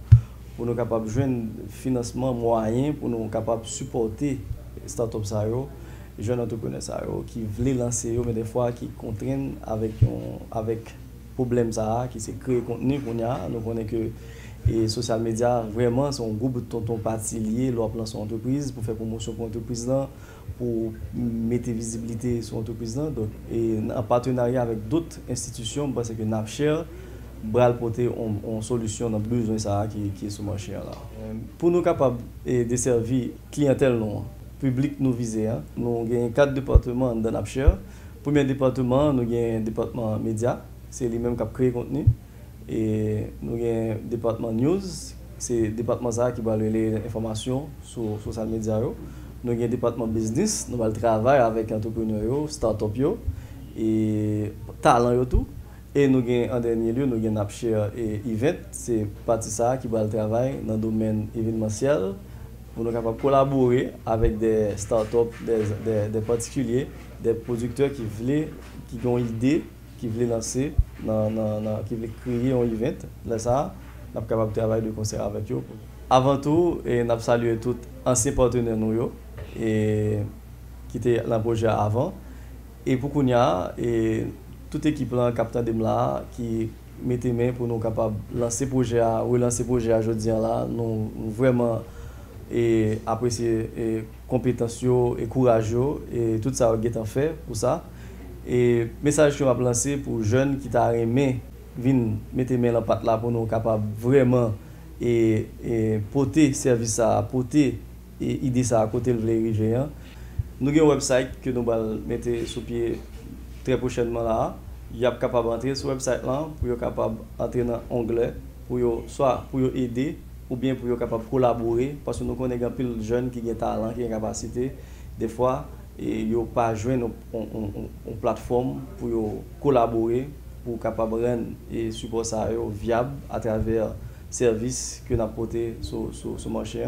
pour nous capables de joindre financement moyen, pour nous capables de supporter les start-up aéros. Jeunes entrepreneurs qui veulent lancer, mais des fois qui contraignent avec problème ça, qui s'est créé contenu qu'on a. Nous connaissons que les social media vraiment sont un groupe de tontons particuliers leur plan sur l'entreprise pour faire promotion pour l'entreprise pour mettre visibilité sur l'entreprise donc et en partenariat avec d'autres institutions parce que Napshare bral porter une solution dans besoin ça qui est sur le marché là. Pour nous capables de desservir clientèle non public nous viser. Nous avons 4 départements dans Napshare. Premier département, nous avons un département média, c'est lui-même qui a créé contenu. Et nous avons un département news, c'est le département qui va les informations sur social media. Nous avons un département business, nous allons travailler avec entrepreneurs, start-up et talent tout. Et nous avons en dernier lieu, nous avons Napshare et event, c'est partie ça qui va travailler dans le domaine événementiel. Pour nous capables de collaborer avec des start-up, des particuliers, des producteurs qui ont une idée, qui veulent lancer, qui veulent créer un event. Là, ça, nous sommes capables de travailler de concert avec eux. Avant tout, nous saluons tous les anciens partenaires nous, qui étaient dans le projet avant. Et pour nous, toute l'équipe là, Captain Demla, qui mettait main pour nous capables de lancer le projet, relancer le projet aujourd'hui, nous vraiment et apprécier compétences et courage et tout ça qui est fait pour ça et message que je lancé pour jeunes qui t'a aimé venir mettre main la patte là pour nous capable vraiment et porter service ça porter et idée ça à côté de l'ériger nous avons un website que nous allons mettre sur pied très prochainement là il est capable d'entrer sur le website là pour être capable d'entrer dans l'onglet pour soit pour aider ou bien pour être capable de collaborer parce que nous connaissons plein de jeunes qui ont des talents, qui ont des capacités. Des fois, ils n'ont pas joindre une plateforme pour collaborer, pour capable de rendre et support ça viable à travers les services que nous avons portés sur le marché.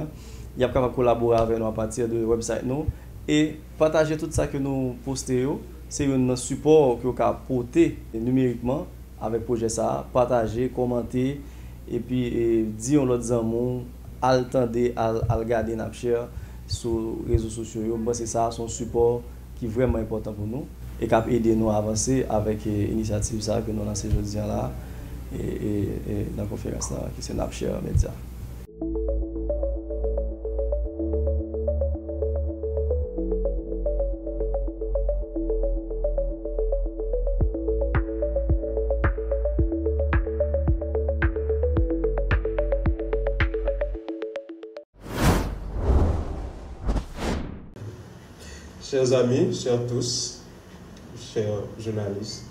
Ils sont capables de collaborer avec nous à partir de website nous et partager tout ça que nous postons. C'est un support que nous avons porté numériquement avec le projet ça, partager, commenter. Et puis, dire aux amis, attendez, à regarder Napshare sur les réseaux sociaux. C'est ça, son support qui est vraiment important pour nous et qui a aidé nous à avancer avec l'initiative que nous lançons aujourd'hui là et dans la conférence là, qui c'est Napshare Media. Chers amis, chers tous, chers journalistes,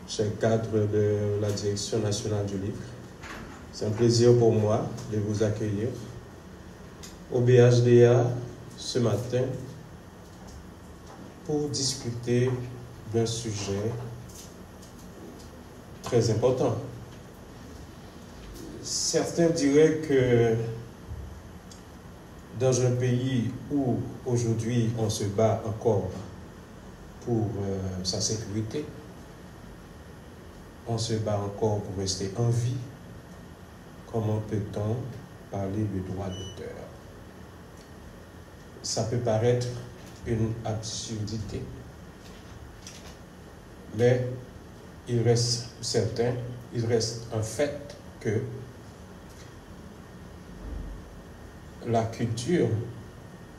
chers cadres de la Direction nationale du livre, c'est un plaisir pour moi de vous accueillir au BHDA ce matin pour discuter d'un sujet très important. Certains diraient que dans un pays où aujourd'hui on se bat encore pour sa sécurité, on se bat encore pour rester en vie, comment peut-on parler de droit d'auteur? Ça peut paraître une absurdité, mais il reste un fait que la culture,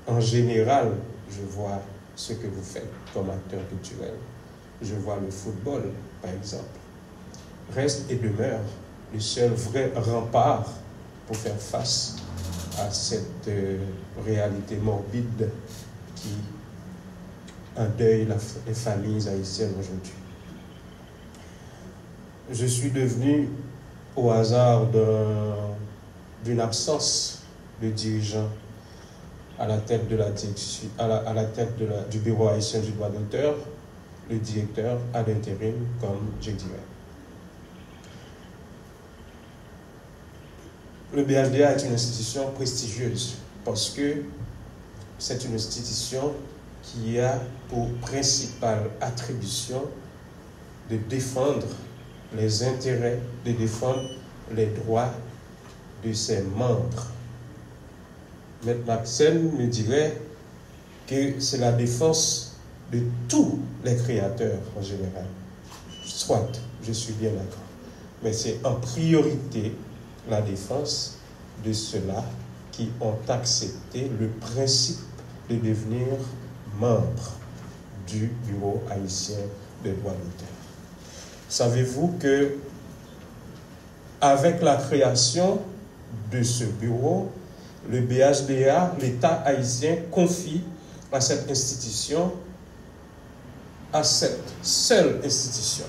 en général, je vois ce que vous faites comme acteur culturel. Je vois le football, par exemple, reste et demeure le seul vrai rempart pour faire face à cette réalité morbide qui endeuille les familles haïtiennes aujourd'hui. Je suis devenu, au hasard d'une absence de dirigeant à la tête de la direction, à la tête du Bureau haïtien du droit d'auteur, le directeur à l'intérim, comme je dirais. Le BHDA est une institution prestigieuse parce que c'est une institution qui a pour principale attribution de défendre les intérêts, de défendre les droits de ses membres. Maître Maxen me dirait que c'est la défense de tous les créateurs en général. Soit, je suis bien d'accord. Mais c'est en priorité la défense de ceux-là qui ont accepté le principe de devenir membres du Bureau haïtien des droits d'auteur. Savez-vous que avec la création de ce bureau, le BHDA, l'État haïtien, confie à cette institution, à cette seule institution,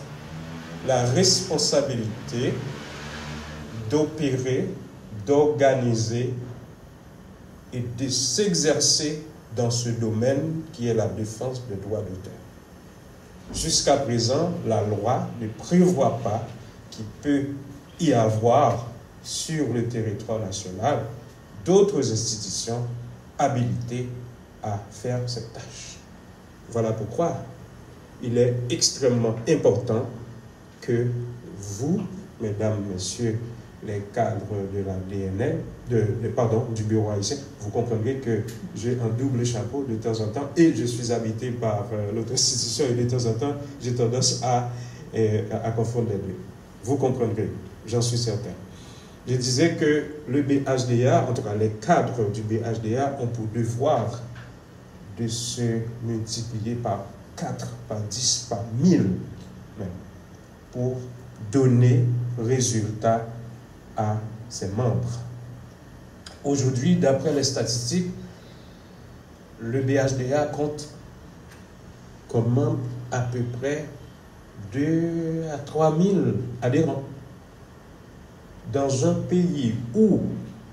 la responsabilité d'opérer, d'organiser et de s'exercer dans ce domaine qui est la défense des droits d'auteur. Jusqu'à présent, la loi ne prévoit pas qu'il peut y avoir sur le territoire national d'autres institutions habilitées à faire cette tâche. Voilà pourquoi il est extrêmement important que vous, mesdames, messieurs, les cadres de la DNL, du Bureau haïtien, vous comprendrez que j'ai un double chapeau de temps en temps et je suis habité par l'autre institution et de temps en temps, j'ai tendance à confondre les deux. Vous comprendrez, j'en suis certain. Je disais que le BHDA, en tout cas les cadres du BHDA, ont pour devoir de se multiplier par 4, par 10, par 1000 même, pour donner résultat à ses membres. Aujourd'hui, d'après les statistiques, le BHDA compte comme membre à peu près 2 à 3 000 adhérents. Dans un pays où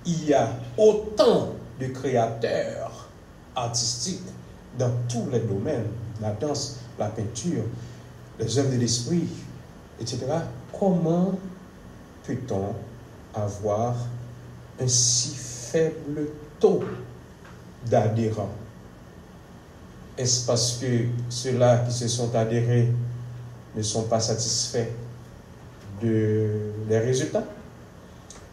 il y a autant de créateurs artistiques dans tous les domaines, la danse, la peinture, les œuvres de l'esprit, etc., comment peut-on avoir un si faible taux d'adhérents? Est-ce parce que ceux-là qui se sont adhérés ne sont pas satisfaits des résultats?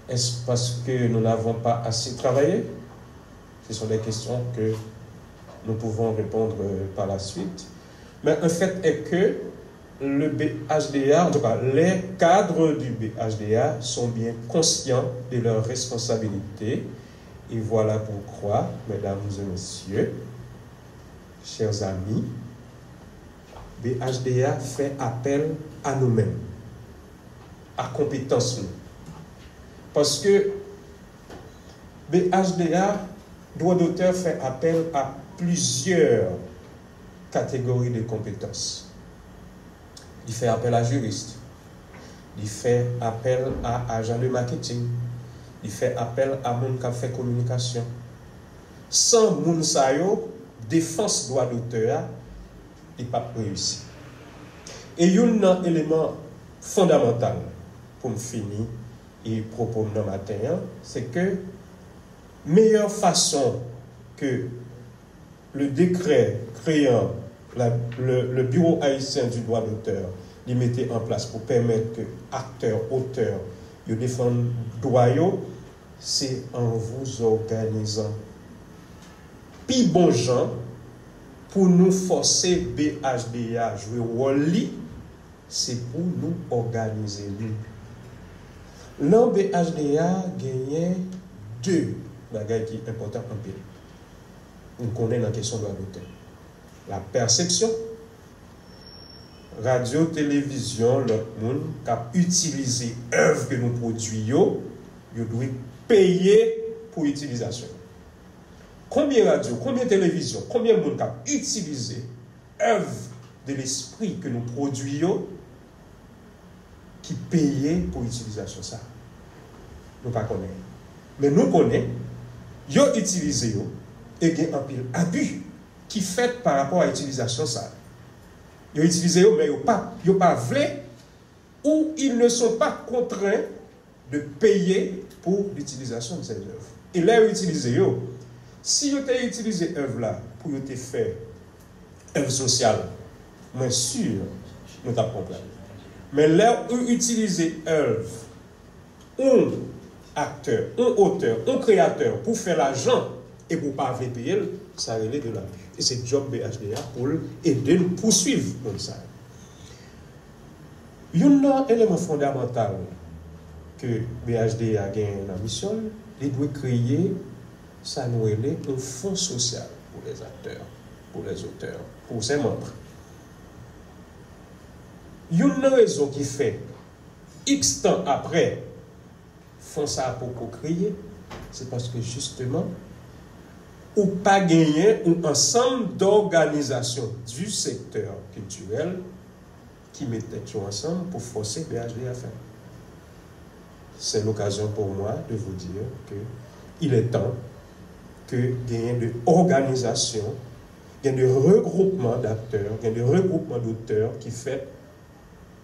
Est-ce parce que nous n'avons pas assez travaillé? Ce sont des questions que nous pouvons répondre par la suite. Mais un fait est que le BHDA, en tout cas les cadres du BHDA, sont bien conscients de leurs responsabilités. Et voilà pourquoi, mesdames et messieurs, chers amis, BHDA fait appel à nous-mêmes, à compétence nous. Parce que BHDA, droit d'auteur, fait appel à plusieurs catégories de compétences. Il fait appel à juriste, il fait appel à agent de marketing, il fait appel à moun qui fait communication. Sans moun sa yo, défense droit d'auteur, il n'est pas réussi. Et il y a un élément fondamental pour me finir et propos de matin, c'est que meilleure façon que le décret créant le Bureau haïtien du droit d'auteur les mettait en place pour permettre que acteurs, auteurs, ils défendent droit, c'est en vous organisant. Puis bon gens, pour nous forcer BHDA à jouer rôle, c'est pour nous organiser. L'an BHDA gagnait 2 bagages qui sont importants en pays. On connaît la question de droit d'auteur. La perception, radio, télévision, le monde qui a utilisé l'œuvre que nous produisons, ils doivent payer pour l'utilisation. Combien de radio, combien de télévision, combien de monde qui a utilisé l'œuvre de l'esprit que nous produisons qui payait pour l'utilisation ça? Nous ne connaissons pas. Mais nous connaissons, ils ont utilisé et il y a un pile abus qui fait par rapport à l'utilisation ça. Ils ont utilisé, mais ils n'ont pas voulu ou ils ne sont pas contraints de payer pour l'utilisation de ces œuvres. Et là, ils ont utilisé, si ils ont utilisé œuvre là pour faire œuvre sociale, moi sûr, nous t'avons compris. Mais là, ils ont utilisé œuvre, un acteur, un auteur, un créateur pour faire l'argent et pour ne pas payer, ça relève de l'abus. Et c'est le job BHDA pour aider nous poursuivre comme ça. Il y a un élément fondamental que BHDA a gagné dans la mission, il doit créer, ça nous relève un fonds social pour les acteurs, pour les auteurs, pour ses membres. Il y a une raison qui fait, X temps après, font ça pour créer, c'est parce que justement, ou pas gagner un ensemble d'organisations du secteur culturel qui mettent ensemble pour forcer BHD à faire. C'est l'occasion pour moi de vous dire qu'il est temps que gagner de organisations, gagner de regroupements d'acteurs, gagner de regroupements d'auteurs qui fait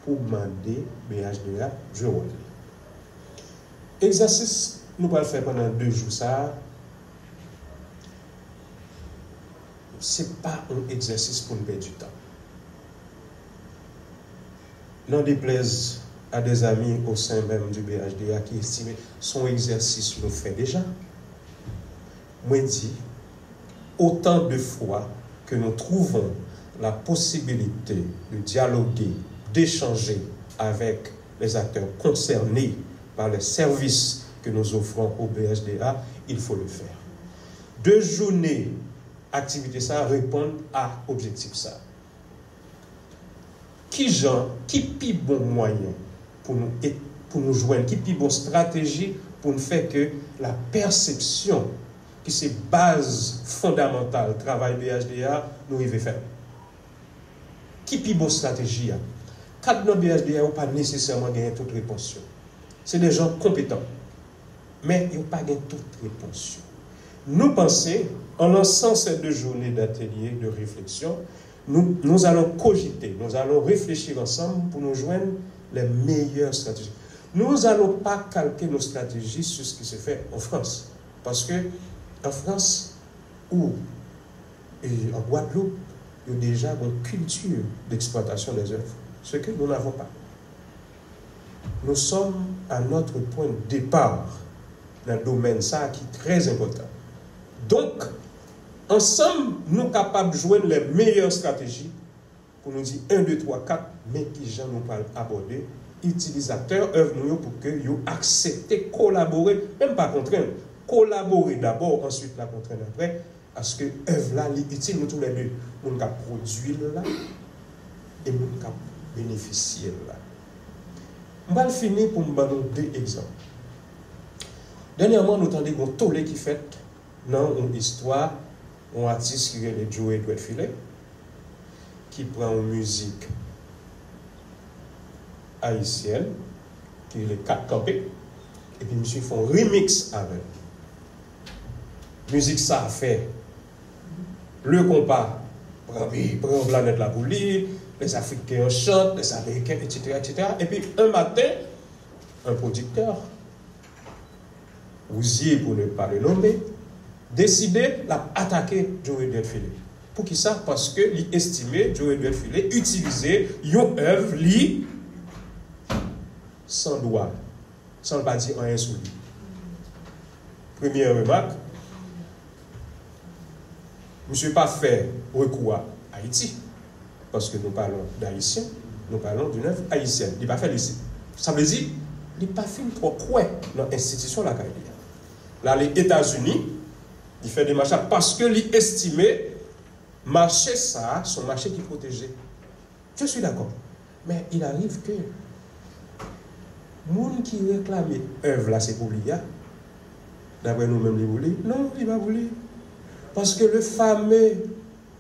pour demander BHDA jouer rôle. Exercice, nous allons le faire pendant 2 jours ça. Ce n'est pas un exercice pour nous perdre du temps. N'en déplaise à des amis au sein même du BHDA qui estiment son exercice le fait déjà. Moi, je dis, autant de fois que nous trouvons la possibilité de dialoguer, d'échanger avec les acteurs concernés par les services que nous offrons au BHDA, il faut le faire. 2 journées activité ça répondent à objectif ça. Qui pi bon moyen pour nous joindre, qui pi bon stratégie pour nous faire que la perception qui c'est base fondamentale travail BHDA nous y faire. Qui pi bon stratégie quand nos BHDA n'ont pas nécessairement gagné toute réponse. C'est des gens compétents, mais ils n'ont pas gagné toute réponse. Nous pensons, en lançant ces 2 journées d'atelier, de réflexion, nous allons cogiter, nous allons réfléchir ensemble pour nous joindre les meilleures stratégies. Nous n'allons pas calquer nos stratégies sur ce qui se fait en France. Parce que en France ou en Guadeloupe, il y a déjà une culture d'exploitation des œuvres. Ce que nous n'avons pas. Nous sommes à notre point de départ dans le domaine ça qui est très important. Donc, ensemble, nous sommes capables de jouer les meilleures stratégies pour nous dire 1, 2, 3, 4, mais qui gens nous parlent aborder, utilisateurs, œuvres pour que vous acceptez collaborer, même pas contraindre, collaborer d'abord, ensuite la contraindre après, parce que l'œuvre là, est utile, nous tous les deux, nous avons produit là, et nous avons bénéficié là. Je vais finir pour vous donner 2 exemples. Dernièrement, nous entendons un tollé qui fait dans une histoire, un artiste qui est Joe Edouard Filet, qui prend une musique haïtienne, qui est les 4 campés, et puis monsieur fait un remix avec. Musique ça a fait le compas, prend planète la boulie, les Africains chantent, les Américains, etc., etc. Et puis un matin, un producteur, Ouzier pour ne pas le nommer, décidé d'attaquer Joe Edouard Filet. Pour qui ça? Parce que il estimait Joe Edouard Filet utiliser une œuvre li sans droit, sans pas dire rien sur lui. Première remarque, monsieur pas fait recours à Haïti, parce que nous parlons d'Haïtiens, nous parlons d'une œuvre haïtienne. Il n'a pas fait ici. Ça veut dire, il n'a pas fait trop quoi dans l'institution de la carrière. Là, les États-Unis, il fait des marchés parce que il estimait marché ça, son marché qui est protégé. Je suis d'accord. Mais il arrive que les gens qui réclament œuvre là, c'est pour l'IA. D'après nous-mêmes, les voulons. Non, il va vouloir. Parce que le fameux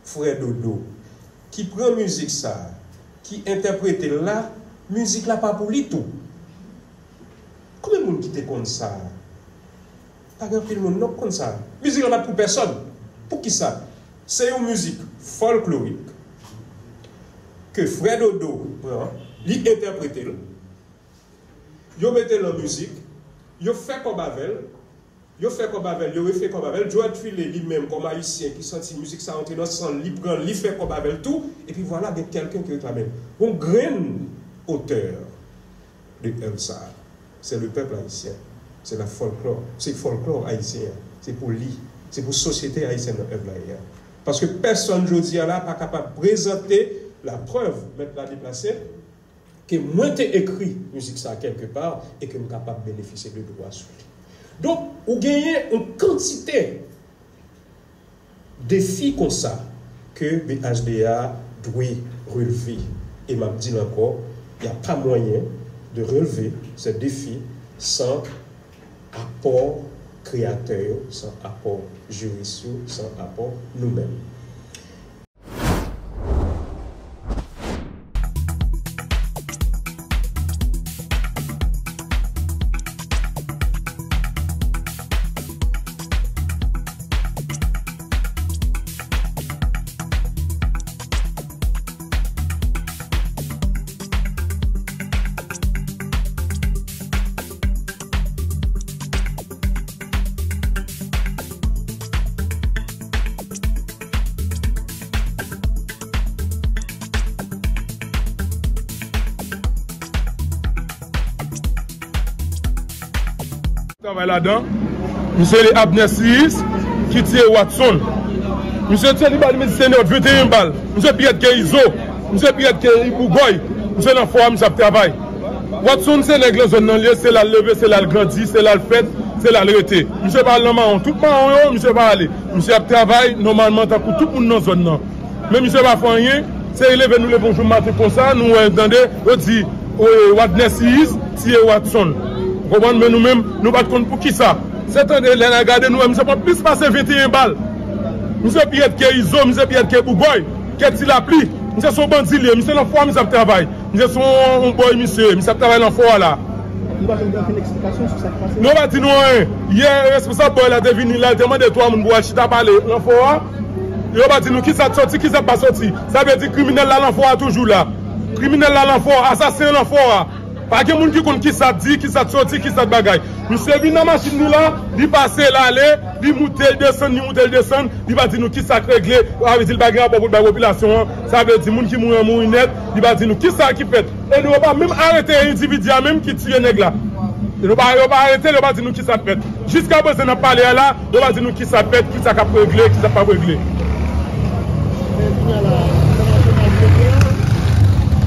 frère Dodo, qui prend musique ça, qui interprète la musique là pas pour lui tout. Combien de monde qui te compte ça? Pas grand film non comme ça. Musique là pas pour personne. Pour qui ça? C'est une musique folklorique que Fred Odo lui interprète. Yo mettez la musique, yo fait comme avec, yo fait comme avec, yo refait comme avec. Joël Filé lui-même comme haïtien qui senti musique ça entre dans son libre, lui fait comme avec tout et puis voilà il y a quelqu'un qui réclame. Un grand auteur de Elsa, c'est le peuple haïtien. C'est la folklore, c'est le folklore haïtien, c'est pour lui, c'est pour la société haïtienne dans l'œuvre là. Parce que personne aujourd'hui là pas capable de présenter la preuve, mettre la déplacer, que moi t'ai écrit musique ça quelque part et que je suis capable de bénéficier de droits sur lui. Donc, vous gagnez une quantité de défis comme ça que BHDA doit relever. Et m'a dit encore, il n'y a pas moyen de relever ce défi sans apport créateur, sans apport juriste, sans apport nous-mêmes. Là-dedans, monsieur les Abnessis qui tire Watson, monsieur Teliba le médecin de 21 balles, monsieur Pierre Keizo, monsieur Pierre Keibogoy, monsieur l'enfant, monsieur travail. Watson c'est les zones dans c'est la lever, c'est la grandi, c'est la fête, c'est la retraité. Monsieur parle normalement, tout le monde, monsieur va aller, monsieur travail normalement tant que tout le monde dans zone là. Mais monsieur va faire rien, c'est élever nous le bonjour matin comme ça, nous entendez, on dit Abnessis tire Watson. Mais nous-mêmes, nous ne battons pas pour qui ça. C'est un délai à regarder nous-mêmes, nous ne pouvons plus passer 21 balles. Monsieur Pierre Keizo, monsieur Pierre Kebougoy, qu'est-ce qu'il a pris? Monsieur son bandit, monsieur l'enfant, monsieur travail. Monsieur son boy, monsieur travail l'enfant là. Nous allons donner une explication sur ça. Nous allons dire nous, hier, responsable boy là, devenu là, demande de toi, mon boy, je t'ai parlé, l'enfant. Il va dire nous qui ça sorti, qui ça pas sorti. Ça veut dire criminel là, l'enfant toujours là. Criminel là, l'enfant, assassin l'enfant. Pas que moun qui compte qui ça dit, qui ça sorti, qui ça bagaille. Monsieur vient dans la machine là, il passe là aller, il monte le descend, il va dire nous qui ça réglé, avec il bagaille pour la population. Ça veut dire moun qui mourir net, il va dire nous qui ça qui fait. Et nous pas même arrêter un individu même qui tue nèg là. Nous pas arrêter, nous va dire nous qui ça fait. Jusqu'à présent on a parlé là, nous va dire nous qui ça fait, qui ça cap régler, qui ça pas régler.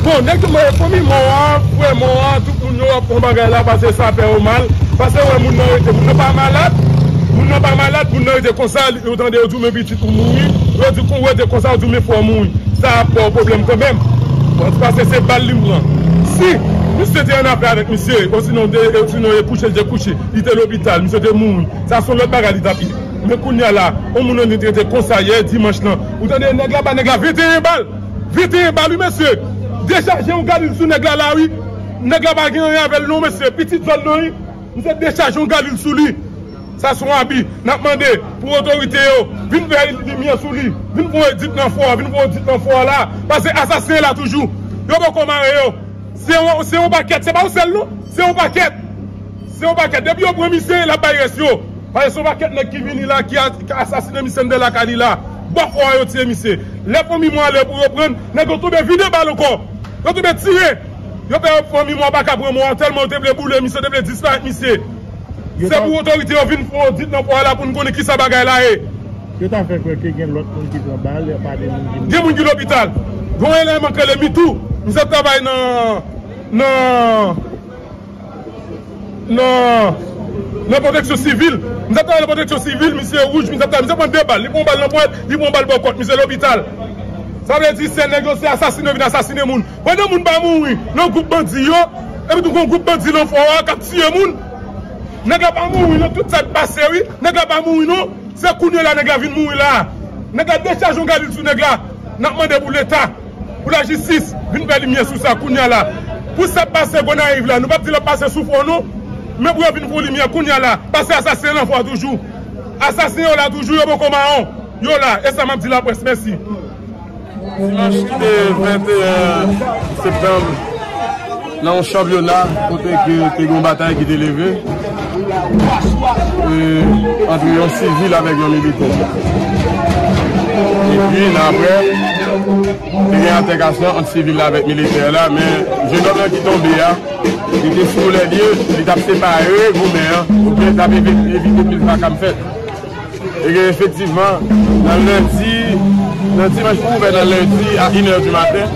Bon, dès que moi, premier mois, tout le monde pour bagarre là, parce que ça fait au mal. Parce que les gens ne sont pas malades. Les gens ne sont pas malades, les gens sont comme ça, ils ont des gens qui sont mourir. Ils ont des comme ça, ils faut mourir. Ça n'a pas de problème quand même. Parce que c'est balle libre. Si, monsieur était en affaire avec monsieur, sinon il est couché, il était à l'hôpital, monsieur était mort. Ça sont l'autre bagarre, il t'a pris. Mais quand il y a là, on m'a dit que conseiller dimanche là. Vous avez des nègres là, 21 balles. 21 balles, monsieur. Décharger un galil sous nègre là, oui. Nègre pas rien avec nous, monsieur. Petite zone, non, nous avons déchargé un galil sous lui. Ça sont habits. N'a demandé pour l'autorité, venez faire une lumière sous lui. Venez pour dire l'enfant, venez pour dire l'enfant là. Parce que assassin là toujours. Yo pas comment c'est un paquet, c'est pas un seul non? C'est un paquet. C'est un paquet. Depuis au premier monsieur, la baillesse yo. Parce que son paquet qui vient là, qui a assassiné monsieur de la Cani là. Bon, on a tiré monsieur. Les premiers mois, les pour reprendre, nous avons trouvé vide balle encore. Nous avons tiré. Nous avons premier mois, pas qu'à moi, tellement de blé boule, monsieur, de blé disparaître, monsieur. C'est pour l'autorité, on vient pour dire non pour là pour nous connaître qui ça bagaille là. Je t'en fais quoi qu'il y a l'autre monde qui prend balle, pas des monde qui. Des gens qui l'hôpital. Bon, il y a manqué le MeToo. Nous travaillons dans la protection civile. Nous avons la protection civile, monsieur Rouge, nous avons deux balles. Ils prennent balle dans la pointe, ils prennent balle dans monsieur l'hôpital. Ça veut dire que c'est négocié, assassiner, venir assassiner les gens. Quand les gens ne pas mourir, dans le groupe bandit, et puis tout le groupe bandit, l'enfant, qui a tué les gens. Nèg pas mourir, tout ça passe, oui. Nèg pas mourir, non. C'est qu'on là, nèg vient mourir là. Nèg décharge un galil sur nèg là. N'a demandé pour l'État, pour la justice, vient faire lumière sur ça, qu'on là. Pour ça passer, qu'on arrive là, nous pas dire passer sous fond, non. mais pour venir pour lumière, qu'on y a là, parce que assassin l'enfant toujours. Assassin là toujours, il y a beaucoup marron. Yo là, et ça m'a dit la presse, merci. Dimanche 21 septembre, dans le championnat, côté que une bataille qui était levée, entre un civil avec un militaire. Et puis après, il y a une intégration entre civil avec militaire là, mais je n'ai qui tombé là, il était sur les lieux, il a séparé, vous-même, il a évité plus de comme fait. Et effectivement, dans le dimanche ouvert dans le lundi à 1h du matin,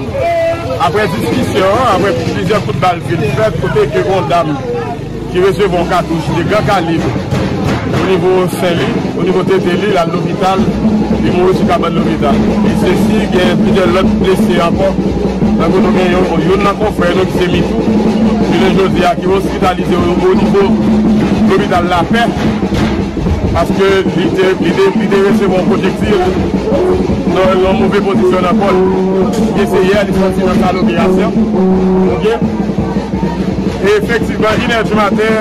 après discussion, après plusieurs coups de balle fait, côté que une dame qui recevait un cartouche de grand calibre au niveau Saint-Louis, au niveau Tételi, à l'hôpital, il mourit sur cabane de l'hôpital. Et ceci, il y a plusieurs autres blessés encore. Donc nous avons un confrère qui s'est mis tout, qui est hospitalisé au niveau de l'hôpital La Paix. Parce que l'idée recevoir un projectile dans une mauvaise position dans le col. Et c'est hier, il sont dans sa l'opération. Et effectivement, 1h du matin,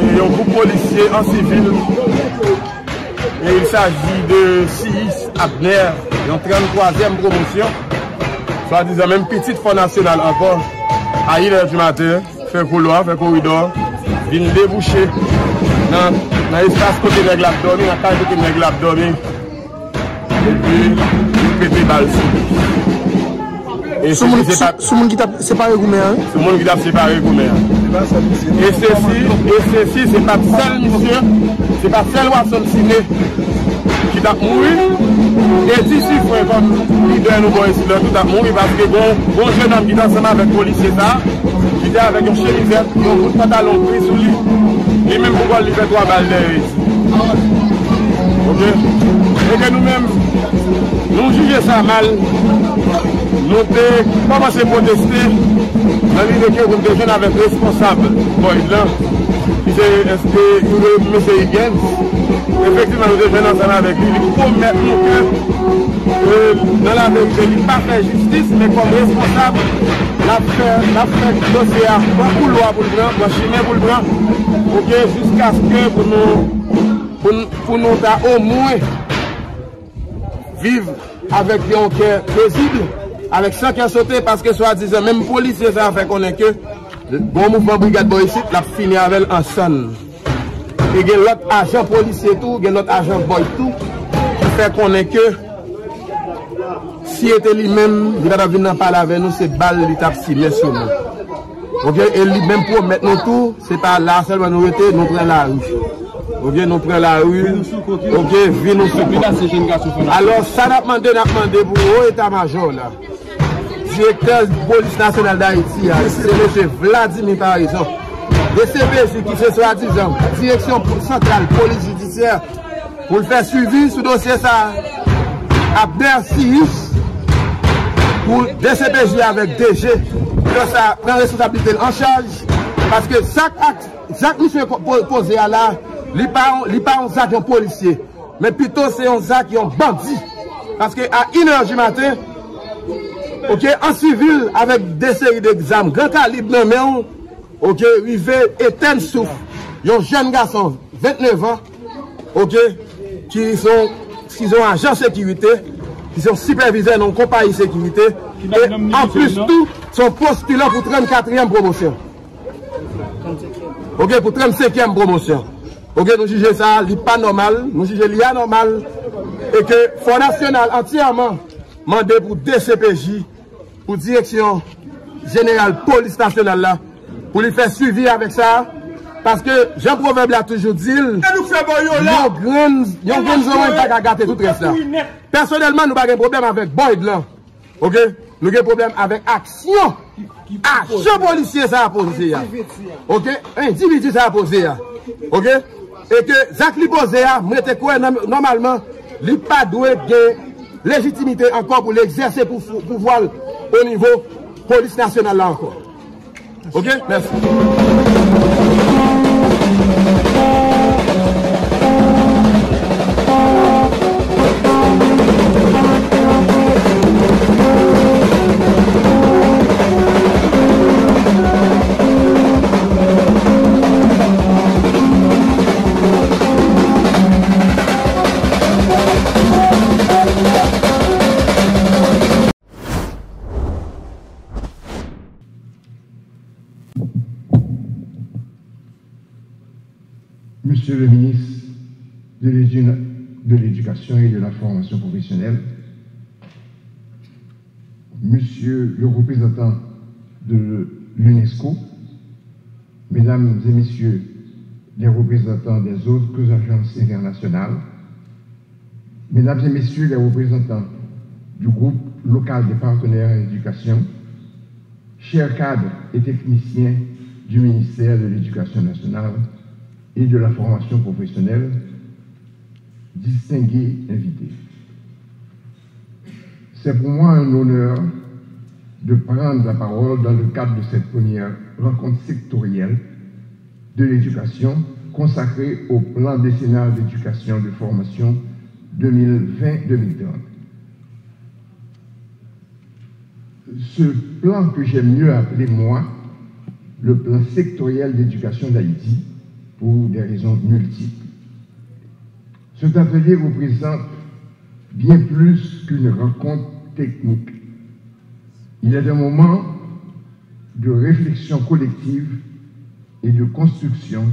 il y a un groupe policier en civil. Et il s'agit de Sis Abner, en 33e promotion. Soit disant même petite Fonds national encore. À 1h du matin, fait couloir, fait corridor, vient déboucher dans l'espace côté de l'abdomen, dans la taille côté de l'abdomen. Et puis, il pété balle. Et ce monde qui t'a séparé Gouméa. Ce monde qui t'a séparé Gouméa. Et ceci, c'est pas seul monsieur, c'est pas seul Watson Siné qui t'a mouru. Et d'ici, frère, comme leader, nous voyons ici, tout a mouru parce que bon jeune homme qui est ensemble avec le policier, qui était avec un chemisette, un bout de pantalon pris sous lui. Et même pourquoi il fait 3 balles derrière. Ok? Et que nous-mêmes, nous jugeons ça mal. Nous avons commencé à protester dans l'idée que nous sommes avec responsable. Bon, là, c'est M. Higgins. Effectivement, nous devons ensemble avec lui. Il faut mettre nous dans la vérité, il ne pas faire justice, mais comme responsable, l'affaire dossier à un couloir pour le blanc, pour chemin pour le blanc, ok, jusqu'à ce que pour nous au moins vivre avec un cœur paisible, avec ça qui a sauté, parce que soi-disant, même policier, ça fait qu'on est que le bon mouvement brigade boycite, l'a fini avec un son. Et il y a l'autre agent policier tout, il y a l'autre agent boy tout, qui fait qu'on est que si était lui-même, il va venir parler avec nous, c'est balle, il tape si bien sur nous. Ok, et lui-même pour mettre nous tout, c'est pas là seulement nous étions, nous prenons la rue. Ok, nous prenons la rue. Ok, viens nous soutenir. Alors, ça n'a demandé pour le état-major là. Directeur de la police nationale d'Haïti, c'est M. Vladimir Parison. Le CPJ qui se soi-disant, direction centrale police judiciaire, pour le faire suivi sous dossier ça, Abner Sis, pour DCPJ avec DG, que ça prend responsabilité en charge, parce que chaque monsieur posé à là, il n'est pas un sac policier, mais plutôt c'est un sac qui est un bandit. Parce que à 1h du matin, ok, en civil, avec des séries d'examens, grand calibre, mais ok, rivé éteindre souffle. Il y a un jeune garçon, 29 ans, ok, qui sont agents de sécurité, qui sont superviseurs dans une compagnie de sécurité, et en plus tout, sont postulants pour 34e promotion. Ok, pour 35e promotion. Ok, nous jugeons ça, il n'est pas normal, nous jugeons qu'il est anormal, et que Fonds national entièrement mandé pour DCPJ, pour direction générale police nationale là, pour lui faire suivi avec ça, parce que Jean Proverbe l'a toujours dit, il y a un grand zone qui a gâté tout le reste là. Personnellement, nous n'avons pas de problème avec Boyd là. Ok? Nous avons un problème avec action. Action policier ça a posé. Ok? Individu ça a posé. Ok? Et que Jacques Liposé a, normalement, il n'a pas de légitimité encore pour l'exercer pour pouvoir au niveau police nationale là encore. Ok? Merci. Monsieur le ministre de l'Éducation et de la Formation professionnelle, Monsieur le représentant de l'UNESCO, Mesdames et Messieurs les représentants des autres agences internationales, Mesdames et Messieurs les représentants du groupe local des partenaires en éducation, chers cadres et techniciens du ministère de l'Éducation nationale et de la formation professionnelle, distingués invités. C'est pour moi un honneur de prendre la parole dans le cadre de cette première rencontre sectorielle de l'éducation consacrée au plan décennal d'éducation et de formation 2020-2030. Ce plan que j'aime mieux appeler, moi, le plan sectoriel d'éducation d'Haïti, pour des raisons multiples. Cet atelier représente bien plus qu'une rencontre technique. Il est un moment de réflexion collective et de construction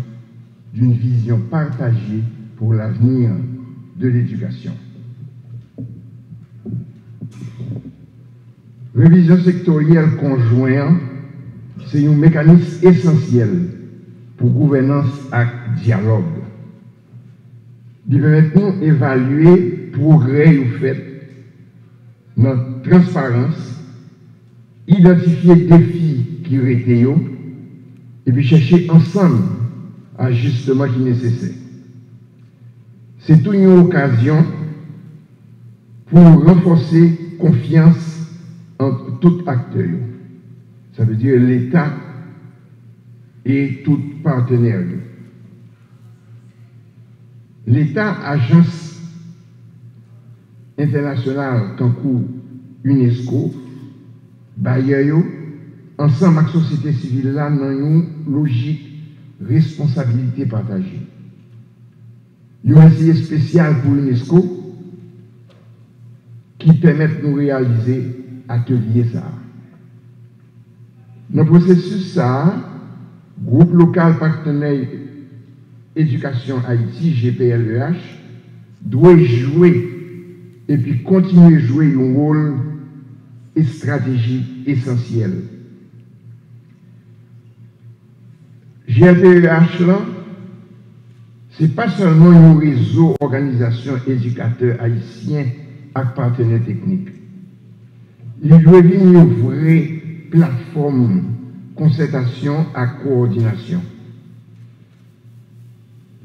d'une vision partagée pour l'avenir de l'éducation. Révision sectorielle conjointe, c'est un mécanisme essentiel pour gouvernance et dialogue. Il permet de évaluer le progrès au fait, notre transparence, identifier les défis qui étaient et puis chercher ensemble l'ajustement qui est nécessaire. C'est une occasion pour renforcer la confiance entre tous acteurs. Ça veut dire l'État et tout partenaire. L'État, agence internationale Cancun, UNESCO, bailleur, ensemble avec la société civile, là, dans une logique responsabilité partagée. Il y a un essai spécial pour l'UNESCO qui permet de nous réaliser atelier ça. Dans le processus ça, groupe local partenaire éducation Haïti, GPLEH, doit jouer et puis continuer à jouer un rôle et stratégie essentielle. GPLEH là, c'est pas seulement un réseau organisation éducateurs haïtiens avec partenaires techniques. Il doit être une vraie plateforme concertation et coordination.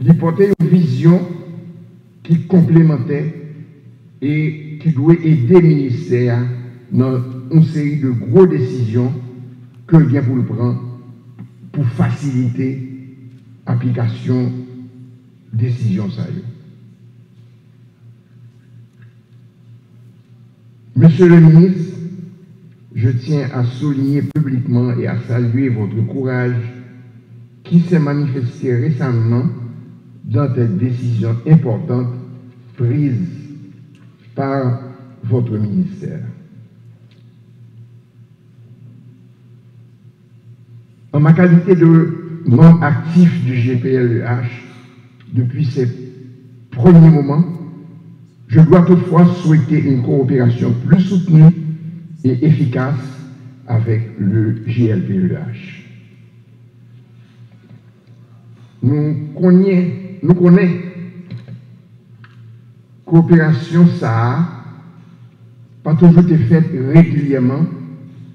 Il porte une vision qui complémentait et qui doit aider le ministère dans une série de grosses décisions que vient pour le prendre pour faciliter l'application de décisions. Monsieur le ministre, je tiens à souligner publiquement et à saluer votre courage qui s'est manifesté récemment dans des décisions importantes prises par votre ministère. En ma qualité de membre actif du GPLEH, depuis ces premiers moments, je dois toutefois souhaiter une coopération plus soutenue et efficace avec le GLPEH. Nous connaissons coopération ça pas toujours été faite régulièrement,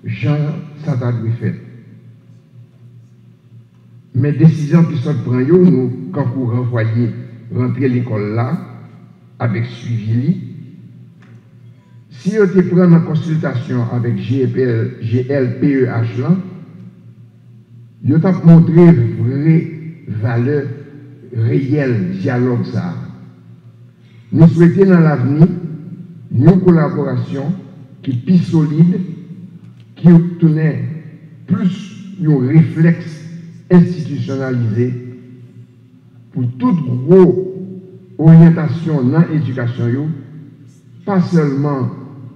genre ça doit être fait. Mais décisions qui sont prises, nous, quand vous renvoyez rentrer l'école là, avec suivi, si on te prend en consultation avec GLPEH là, il t'a montré vraie valeur réelle dialogue ça. Nous souhaitons dans l'avenir une collaboration qui est plus solide, qui obtenait plus un réflexe institutionnalisé pour toute grosse orientation dans l'éducation, pas seulement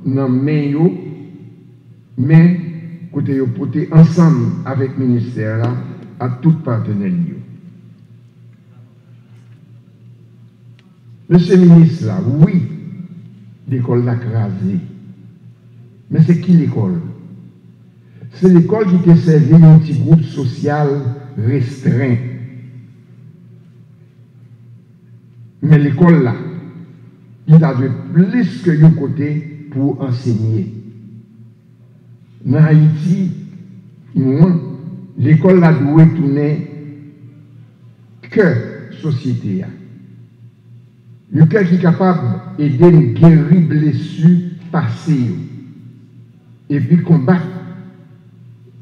dans le main, mais côté porter ensemble avec le ministère là, à tout partenaire. Monsieur le ministre, là, oui, l'école l'a crasé. Mais c'est qui l'école? C'est l'école qui t'a servi un petit groupe social restreint. Mais l'école là, il a de plus que un côté pour enseigner. Dans Haïti, l'école là doit tourner que société. Le cœur qui est capable d'aider à guérir blessures passées et puis combattre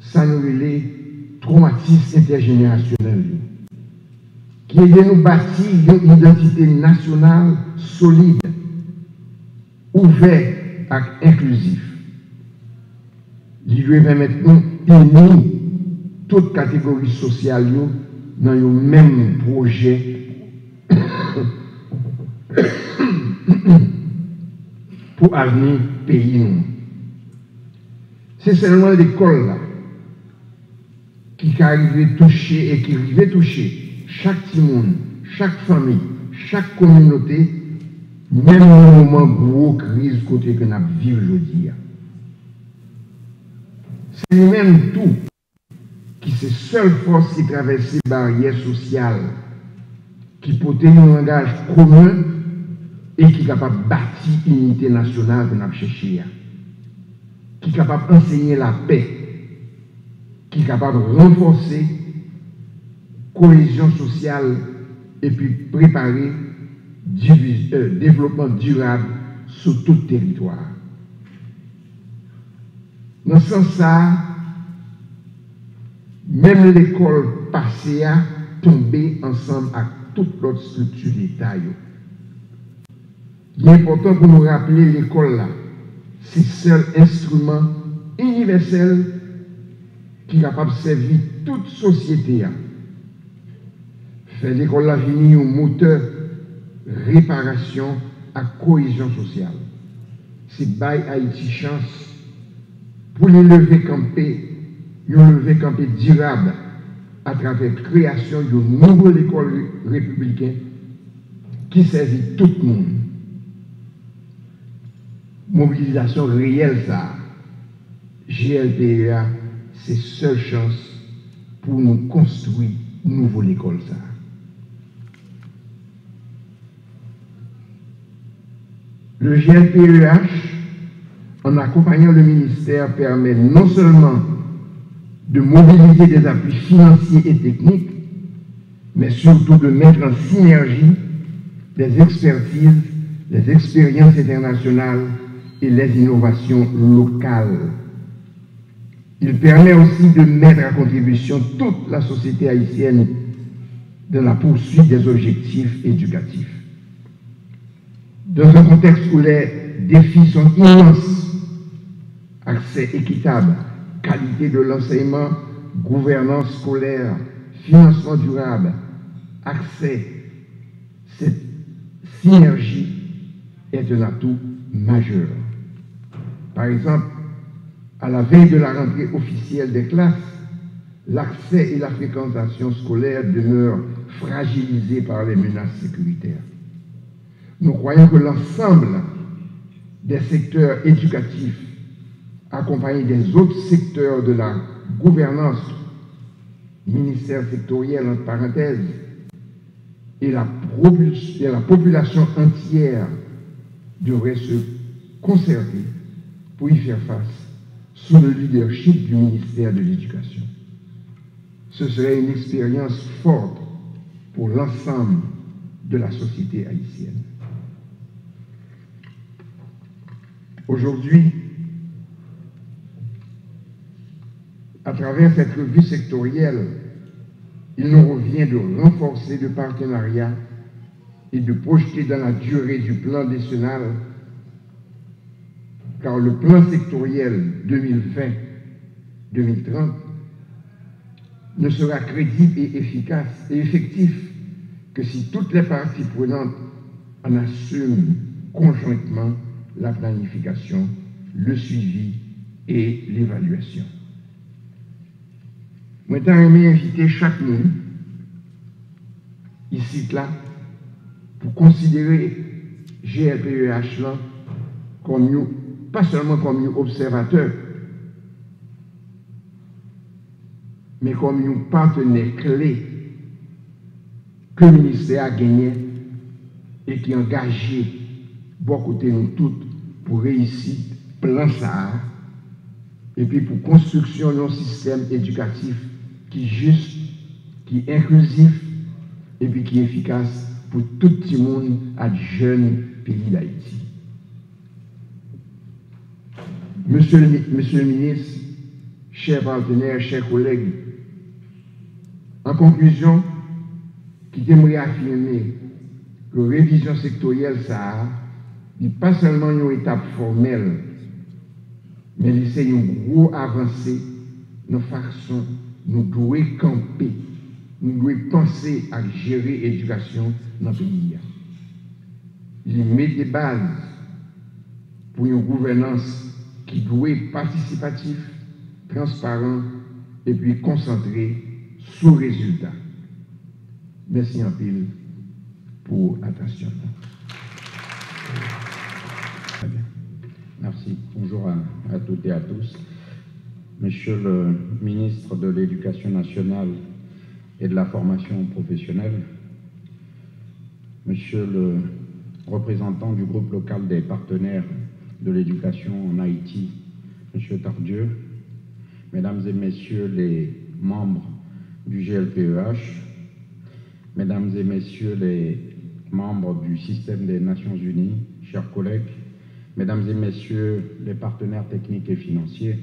ça nous les traumatismes intergénérationnels qui aide nous bâtir une identité nationale solide, ouverte et inclusive. Il doit permettre nous d'unir toutes catégories sociales dans le même projet pour avenir pays. C'est seulement l'école là qui arrive toucher et qui arrive toucher chaque petit monde, chaque famille, chaque communauté, même au moment gros crise côté que nous vivons aujourd'hui. C'est même tout qui c'est seule force qui traverse les barrières sociales, qui porte un langage commun et qui est capable de bâtir une unité nationale que nous avons cherché, qui est capable d'enseigner la paix, qui est capable de renforcer la cohésion sociale et puis préparer le développement durable sur tout le territoire. Dans ce sens-là, même l'école passée a tombé ensemble avec toute l'autre structure d'État. Il est important pour nous rappeler l'école là, c'est le seul instrument universel qui est capable de servir toute société. Faire l'école là venir un moteur réparation à cohésion sociale. C'est bail Haïti chance pour les lever campé, une lever campé durable à travers la création d'une nouvelle école républicaine qui servit tout le monde. Mobilisation réelle, ça. GLPEA, c'est seule chance pour nous construire une nouvelle école, ça. Le GLPEH, en accompagnant le ministère, permet non seulement de mobiliser des appuis financiers et techniques, mais surtout de mettre en synergie les expertises, les expériences internationales et les innovations locales. Il permet aussi de mettre à contribution toute la société haïtienne dans la poursuite des objectifs éducatifs. Dans un contexte où les défis sont immenses, accès équitable, qualité de l'enseignement, gouvernance scolaire, financement durable, accès, cette synergie est un atout majeur. Par exemple, à la veille de la rentrée officielle des classes, l'accès et la fréquentation scolaire demeurent fragilisés par les menaces sécuritaires. Nous croyons que l'ensemble des secteurs éducatifs, accompagnés des autres secteurs de la gouvernance, ministère sectoriel entre parenthèses, et la population entière devraient se concerter pour y faire face sous le leadership du ministère de l'Éducation. Ce serait une expérience forte pour l'ensemble de la société haïtienne. Aujourd'hui, à travers cette revue sectorielle, il nous revient de renforcer le partenariat et de projeter dans la durée du plan national, car le plan sectoriel 2020-2030 ne sera crédible et efficace et effectif que si toutes les parties prenantes en assument conjointement la planification, le suivi et l'évaluation. Moi, j'ai aimé inviter chaque monde, ici, là, pour considérer GLPEH là comme nous, pas seulement comme nous observateurs, mais comme nous partenaires clés que le ministère a gagné et qui a engagé beaucoup de nous toutes pour réussir plan ça et puis pour construction d'un système éducatif qui est juste, qui est inclusif et puis qui est efficace pour tout le monde à jeune pays d'Haïti. Monsieur le ministre, chers partenaires, chers collègues, en conclusion, qui aimerait affirmer que la révision sectorielle, ça n'est pas seulement une étape formelle, mais c'est une grosse avancée dans la façon nous devons camper, nous devons penser à gérer l'éducation dans le pays. Il met des bases pour une gouvernance qui doit être participative, transparente et puis concentrée sur le résultat. Merci en pile pour l'attention. Merci. Bonjour à toutes et à tous. Monsieur le ministre de l'Éducation nationale et de la formation professionnelle, Monsieur le représentant du groupe local des partenaires de l'éducation en Haïti, Monsieur Tardieu, Mesdames et Messieurs les membres du GLPEH, Mesdames et Messieurs les membres du système des Nations Unies, chers collègues, Mesdames et Messieurs les partenaires techniques et financiers,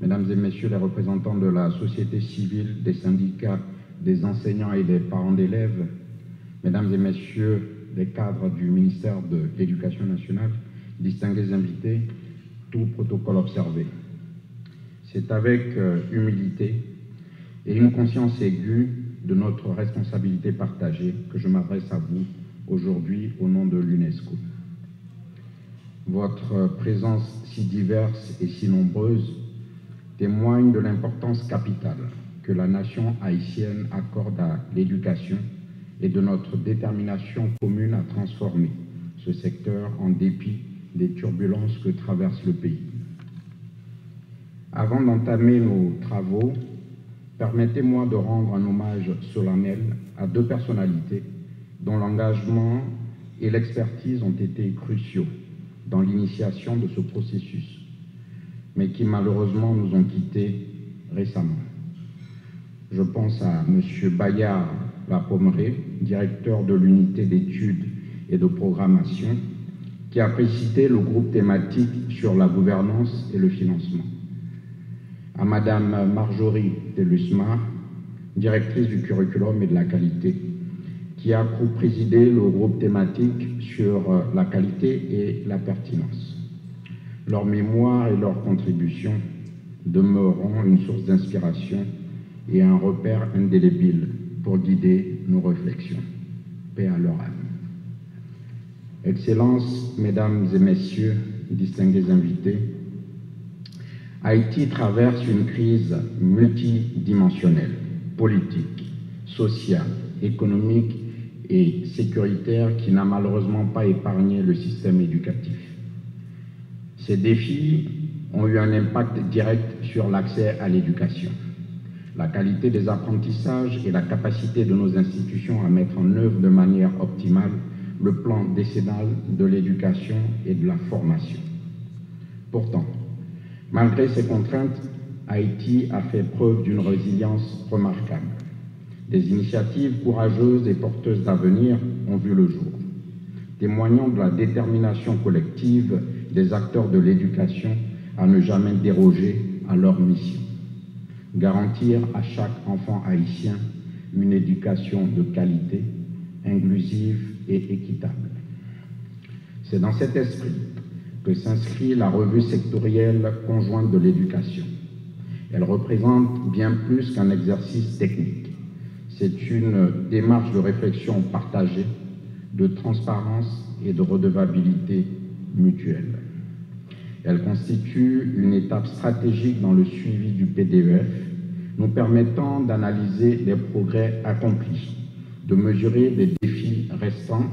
Mesdames et Messieurs les représentants de la société civile, des syndicats, des enseignants et des parents d'élèves, Mesdames et Messieurs les cadres du ministère de l'Éducation nationale, distingués invités, tout protocole observé. C'est avec humilité et une conscience aiguë de notre responsabilité partagée que je m'adresse à vous aujourd'hui au nom de l'UNESCO. Votre présence si diverse et si nombreuse témoigne de l'importance capitale que la nation haïtienne accorde à l'éducation et de notre détermination commune à transformer ce secteur en dépit des turbulences que traverse le pays. Avant d'entamer nos travaux, permettez-moi de rendre un hommage solennel à deux personnalités dont l'engagement et l'expertise ont été cruciaux dans l'initiation de ce processus, mais qui malheureusement nous ont quittés récemment. Je pense à M. Bayard Lapommeré, directeur de l'unité d'études et de programmation, qui a présidé le groupe thématique sur la gouvernance et le financement. À Mme Marjorie Delusmar, directrice du curriculum et de la qualité, qui a présidé le groupe thématique sur la qualité et la pertinence. Leur mémoire et leur contribution demeureront une source d'inspiration et un repère indélébile pour guider nos réflexions. Paix à leur âme. Excellences, Mesdames et Messieurs, distingués invités, Haïti traverse une crise multidimensionnelle, politique, sociale, économique et sécuritaire qui n'a malheureusement pas épargné le système éducatif. Ces défis ont eu un impact direct sur l'accès à l'éducation, la qualité des apprentissages et la capacité de nos institutions à mettre en œuvre de manière optimale le plan décennal de l'éducation et de la formation. Pourtant, malgré ces contraintes, Haïti a fait preuve d'une résilience remarquable. Des initiatives courageuses et porteuses d'avenir ont vu le jour, témoignant de la détermination collective des acteurs de l'éducation à ne jamais déroger à leur mission. Garantir à chaque enfant haïtien une éducation de qualité, inclusive et équitable. C'est dans cet esprit que s'inscrit la revue sectorielle conjointe de l'éducation. Elle représente bien plus qu'un exercice technique. C'est une démarche de réflexion partagée, de transparence et de redevabilité mutuelle. Elle constitue une étape stratégique dans le suivi du PDEF, nous permettant d'analyser les progrès accomplis, de mesurer les défis restants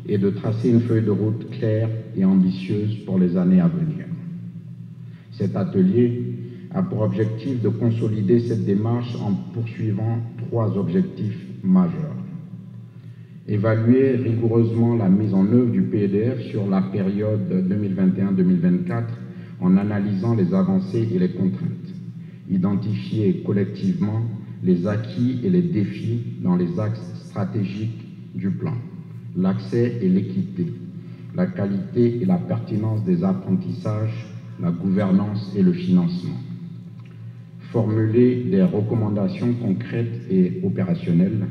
et de tracer une feuille de route claire et ambitieuse pour les années à venir. Cet atelier a pour objectif de consolider cette démarche en poursuivant 3 objectifs majeurs. Évaluer rigoureusement la mise en œuvre du PEDF sur la période 2021-2024 en analysant les avancées et les contraintes. Identifier collectivement les acquis et les défis dans les axes stratégiques du plan, l'accès et l'équité, la qualité et la pertinence des apprentissages, la gouvernance et le financement. Formuler des recommandations concrètes et opérationnelles,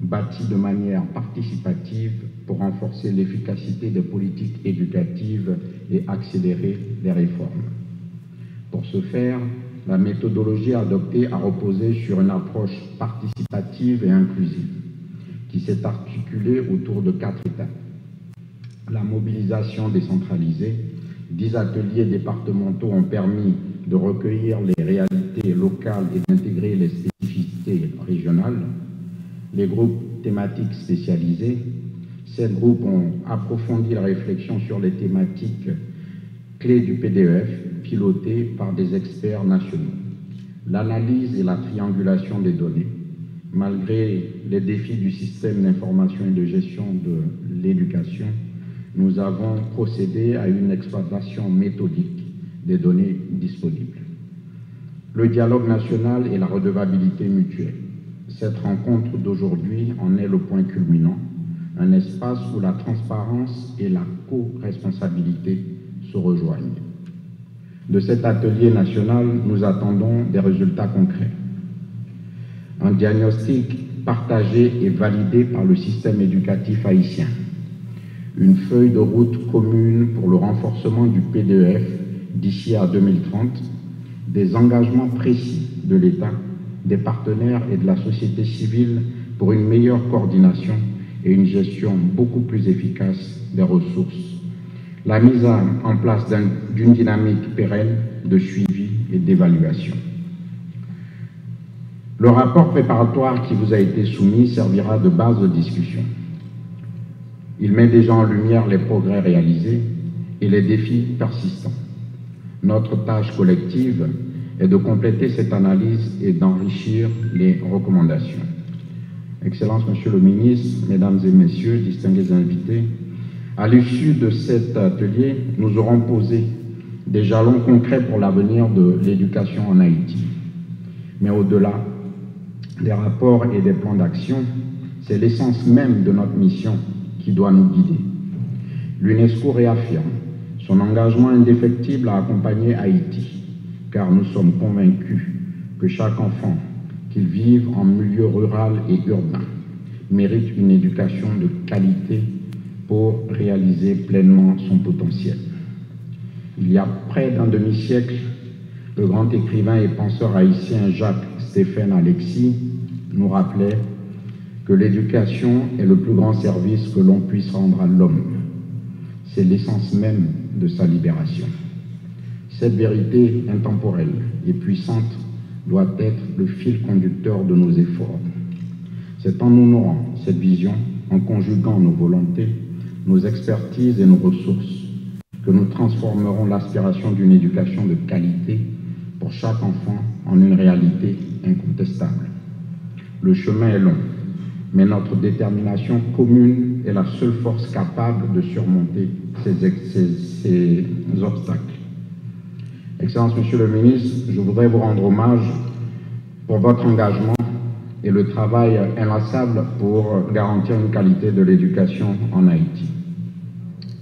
bâties de manière participative pour renforcer l'efficacité des politiques éducatives et accélérer les réformes. Pour ce faire, la méthodologie adoptée a reposé sur une approche participative et inclusive qui s'est articulée autour de 4 étapes. La mobilisation décentralisée, 10 ateliers départementaux ont permis de recueillir les réalités locales et d'intégrer les spécificités régionales. Les groupes thématiques spécialisés, 7 groupes ont approfondi la réflexion sur les thématiques clés du PDF, pilotées par des experts nationaux. L'analyse et la triangulation des données, malgré les défis du système d'information et de gestion de l'éducation, nous avons procédé à une exploitation méthodique des données disponibles. Le dialogue national et la redevabilité mutuelle. Cette rencontre d'aujourd'hui en est le point culminant, un espace où la transparence et la co-responsabilité se rejoignent. De cet atelier national, nous attendons des résultats concrets. Un diagnostic partagé et validé par le système éducatif haïtien. Une feuille de route commune pour le renforcement du PDF d'ici à 2030, des engagements précis de l'État, des partenaires et de la société civile pour une meilleure coordination et une gestion beaucoup plus efficace des ressources. La mise en place d'une dynamique pérenne de suivi et d'évaluation. Le rapport préparatoire qui vous a été soumis servira de base de discussion. Il met déjà en lumière les progrès réalisés et les défis persistants. Notre tâche collective est de compléter cette analyse et d'enrichir les recommandations. Excellences, Monsieur le Ministre, Mesdames et Messieurs, distingués invités, à l'issue de cet atelier, nous aurons posé des jalons concrets pour l'avenir de l'éducation en Haïti. Mais au-delà des rapports et des plans d'action, c'est l'essence même de notre mission qui doit nous guider. L'UNESCO réaffirme son engagement indéfectible à accompagner Haïti, car nous sommes convaincus que chaque enfant, qu'il vive en milieu rural et urbain, mérite une éducation de qualité pour réaliser pleinement son potentiel. Il y a près d'un demi-siècle, le grand écrivain et penseur haïtien Jacques-Stéphane Alexis nous rappelait que l'éducation est le plus grand service que l'on puisse rendre à l'homme. C'est l'essence même de sa libération. Cette vérité intemporelle et puissante doit être le fil conducteur de nos efforts. C'est en honorant cette vision, en conjuguant nos volontés, nos expertises et nos ressources, que nous transformerons l'aspiration d'une éducation de qualité pour chaque enfant en une réalité incontestable. Le chemin est long, mais notre détermination commune est la seule force capable de surmonter ces obstacles. Excellence, Monsieur le Ministre, je voudrais vous rendre hommage pour votre engagement et le travail inlassable pour garantir une qualité de l'éducation en Haïti.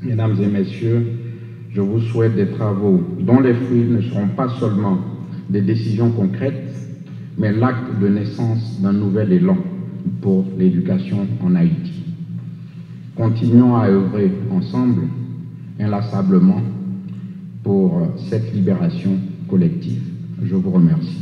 Mesdames et Messieurs, je vous souhaite des travaux dont les fruits ne seront pas seulement des décisions concrètes, mais l'acte de naissance d'un nouvel élan pour l'éducation en Haïti. Continuons à œuvrer ensemble, inlassablement, pour cette libération collective. Je vous remercie.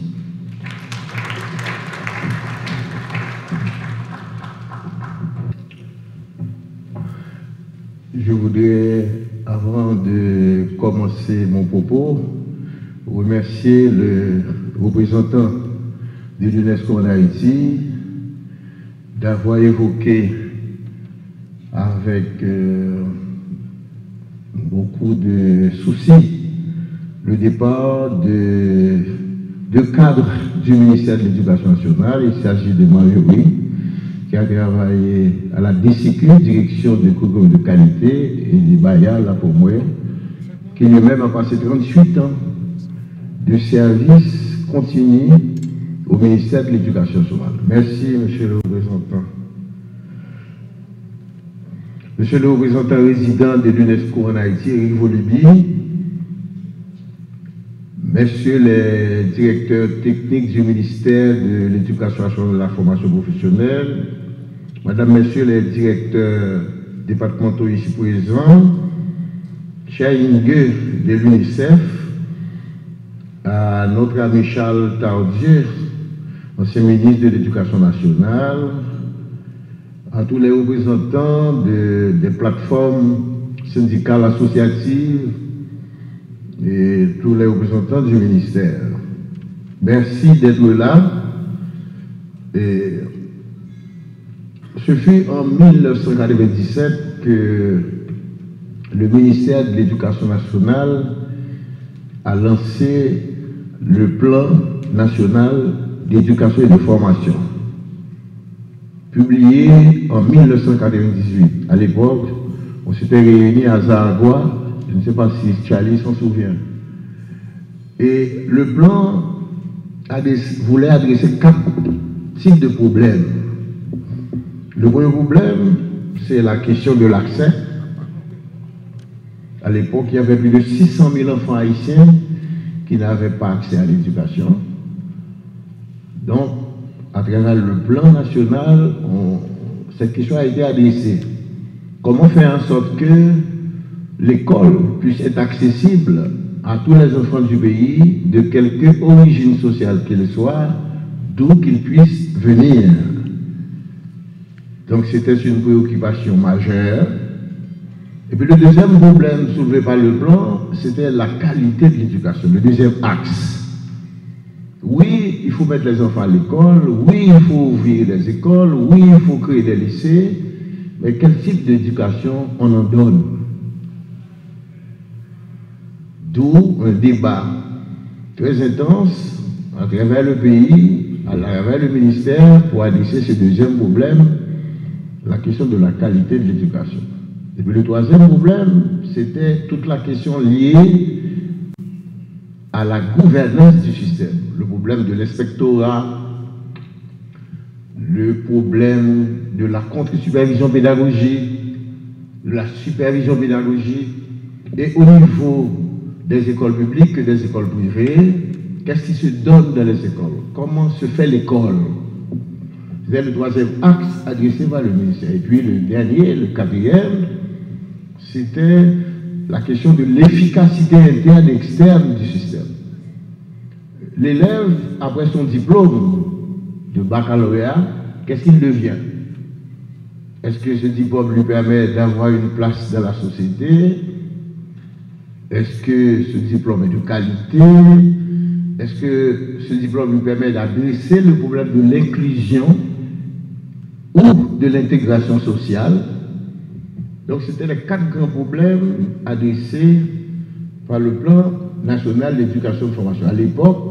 Je voudrais, avant de commencer mon propos, remercier le représentant de l'UNESCO en Haïti d'avoir évoqué avec beaucoup de soucis le départ de cadres du ministère de l'Éducation nationale. Il s'agit de Mario Louis, qui a travaillé à la DCQ, direction de contrôle de qualité, et du Baya, là pour moi, qui lui-même a passé 38 ans de service continu au ministère de l'Éducation nationale. Merci, monsieur le représentant. Monsieur le représentant résident de l'UNESCO en Haïti, Eric Volubi, messieurs les directeurs techniques du ministère de l'Éducation nationale et de la formation professionnelle, madame, messieurs les directeurs départementaux ici présents, chers Inge de l'UNICEF, à notre ami Charles Tardieu, ancien ministre de l'Éducation nationale, à tous les représentants des plateformes syndicales associatives et tous les représentants du ministère. Merci d'être là. Et ce fut en 1997 que le ministère de l'Éducation nationale a lancé le plan national d'éducation et de formation, publié en 1998. À l'époque, on s'était réunis à Zaragoza, je ne sais pas si Charlie s'en souvient. Et le plan voulait adresser 4 types de problèmes. Le premier problème, c'est la question de l'accès. À l'époque, il y avait plus de 600 000 enfants haïtiens qui n'avaient pas accès à l'éducation. Donc, à travers le plan national, cette question a été adressée. Comment faire en sorte que l'école puisse être accessible à tous les enfants du pays, de quelque origine sociale qu'ils soient, d'où qu'ils puissent venir. Donc c'était une préoccupation majeure. Et puis le deuxième problème soulevé par le plan, c'était la qualité de l'éducation, le deuxième axe. Oui, il faut mettre les enfants à l'école, oui, il faut ouvrir des écoles, oui, il faut créer des lycées, mais quel type d'éducation on en donne? D'où un débat très intense à travers le pays, à travers le ministère, pour adresser ce deuxième problème, la question de la qualité de l'éducation. Et puis le troisième problème, c'était toute la question liée à la gouvernance du système. Le problème de l'inspectorat, le problème de la contre-supervision pédagogique, de la supervision pédagogique, et au niveau des écoles publiques que des écoles privées, qu'est-ce qui se donne dans les écoles? Comment se fait l'école? C'est le troisième axe adressé par le ministère. Et puis le dernier, le quatrième, c'était la question de l'efficacité interne et externe du système. L'élève, après son diplôme de baccalauréat, qu'est-ce qu'il devient? Est-ce que ce diplôme lui permet d'avoir une place dans la société? Est-ce que ce diplôme est de qualité? Est-ce que ce diplôme lui permet d'adresser le problème de l'inclusion ou de l'intégration sociale? Donc c'était les 4 grands problèmes adressés par le plan national d'éducation et de formation. À l'époque,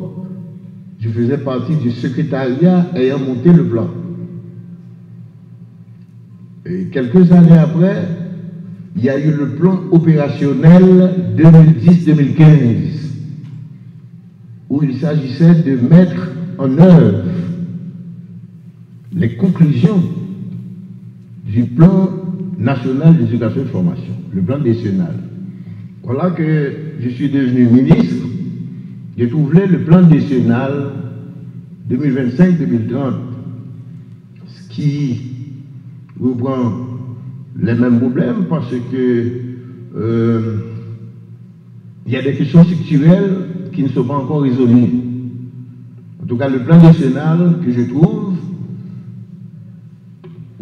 je faisais partie du secrétariat ayant monté le plan. Et quelques années après, il y a eu le plan opérationnel 2010-2015, où il s'agissait de mettre en œuvre les conclusions du plan national d'éducation et de formation, le plan décennal. Voilà que je suis devenu ministre, j'ai trouvé le plan décennal 2025-2030, ce qui reprend les mêmes problèmes parce que il y a des questions structurelles qui ne sont pas encore résolues. En tout cas, le plan décennal que je trouve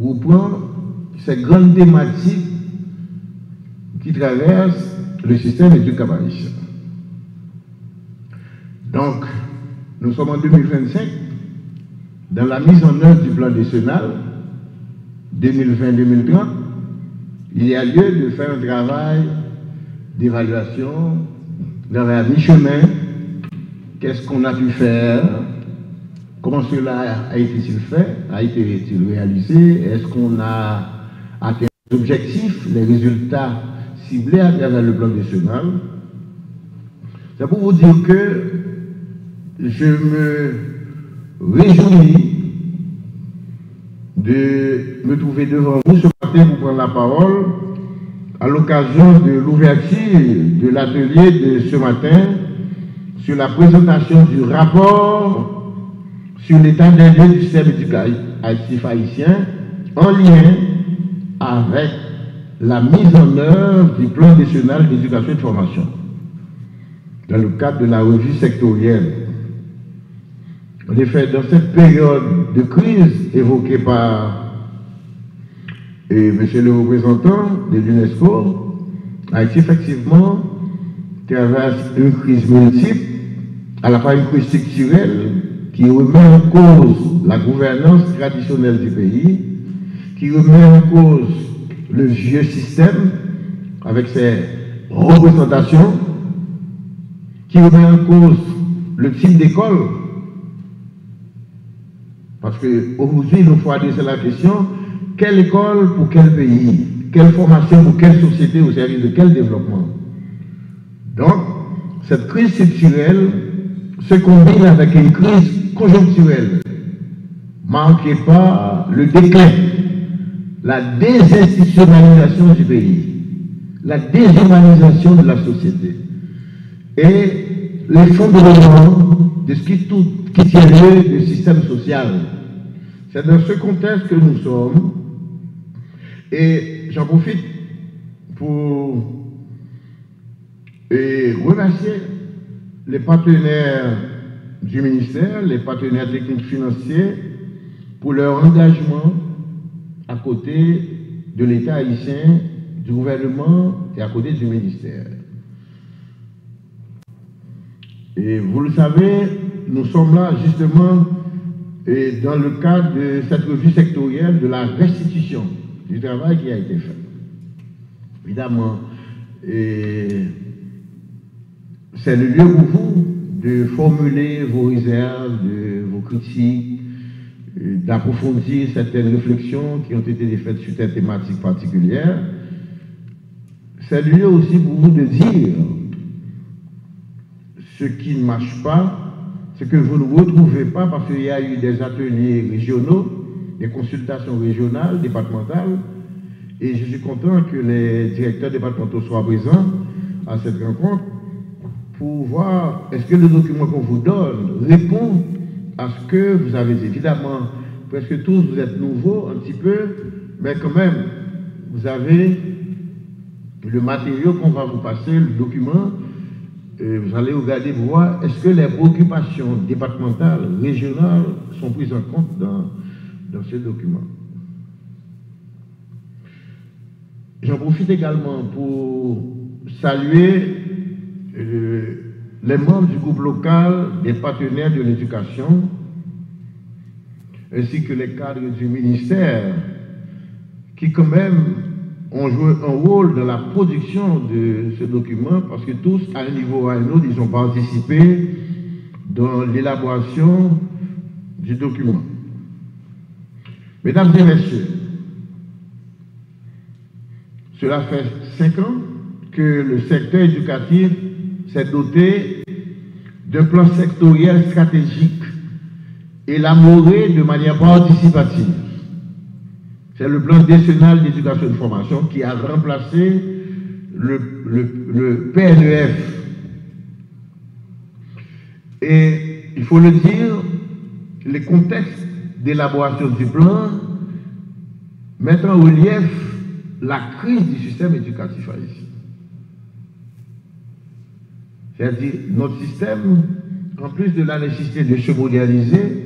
reprend ces grandes thématiques qui traversent le système éducatif. Donc, nous sommes en 2025, dans la mise en œuvre du plan décennal 2020-2030, il y a lieu de faire un travail d'évaluation, dans la mi-chemin. Qu'est-ce qu'on a pu faire? Comment cela a été-il fait? A été-il réalisé? Est-ce qu'on a atteint les objectifs, les résultats ciblés à travers le plan national? C'est pour vous dire que je me réjouis de me trouver devant vous ce matin pour prendre la parole à l'occasion de l'ouverture de l'atelier de ce matin sur la présentation du rapport sur l'état des lieux du système éducatif haïtien en lien avec la mise en œuvre du plan national d'éducation et de formation dans le cadre de la revue sectorielle. En effet, dans cette période de crise évoquée par monsieur le représentant de l'UNESCO, Haïti effectivement traverse une crise multiple, à la fois une crise structurelle qui remet en cause la gouvernance traditionnelle du pays, qui remet en cause le vieux système avec ses représentations, qui remet en cause le type d'école. Parce qu'aujourd'hui, il nous faut adresser la question, quelle école pour quel pays? Quelle formation pour quelle société au service de quel développement? Donc, cette crise structurelle se combine avec une crise conjoncturelle, marquée par le déclin, la désinstitutionnalisation du pays, la déshumanisation de la société et l'effondrement de ce qui tient lieu du système social. C'est dans ce contexte que nous sommes. Et j'en profite pour remercier les partenaires du ministère, les partenaires techniques financiers, pour leur engagement à côté de l'État haïtien, du gouvernement et à côté du ministère. Et vous le savez, nous sommes là justement dans le cadre de cette revue sectorielle de la restitution du travail qui a été fait. Évidemment, c'est le lieu pour vous de formuler vos réserves, vos critiques, d'approfondir certaines réflexions qui ont été faites sur des thématiques particulières. C'est le lieu aussi pour vous de dire ce qui ne marche pas, ce que vous ne retrouvez pas parce qu'il y a eu des ateliers régionaux, des consultations régionales, départementales, et je suis content que les directeurs départementaux soient présents à cette rencontre pour voir est-ce que le document qu'on vous donne répond à ce que vous avez dit. Évidemment, presque tous vous êtes nouveaux un petit peu, mais quand même, vous avez le matériau qu'on va vous passer, le document. Vous allez regarder pour voir est-ce que les préoccupations départementales, régionales sont prises en compte dans ce document. J'en profite également pour saluer les membres du groupe local des partenaires de l'éducation ainsi que les cadres du ministère qui quand même ont joué un rôle dans la production de ce document parce que tous, à un niveau ou à un autre, ils ont participé dans l'élaboration du document. Mesdames et messieurs, cela fait 5 ans que le secteur éducatif s'est doté d'un plan sectoriel stratégique élaboré de manière participative. C'est le plan national d'éducation et de formation qui a remplacé le PNEF. Et il faut le dire, les contextes d'élaboration du plan mettent en relief la crise du système éducatif haïtien. C'est-à-dire notre système, en plus de la nécessité de se moderniser,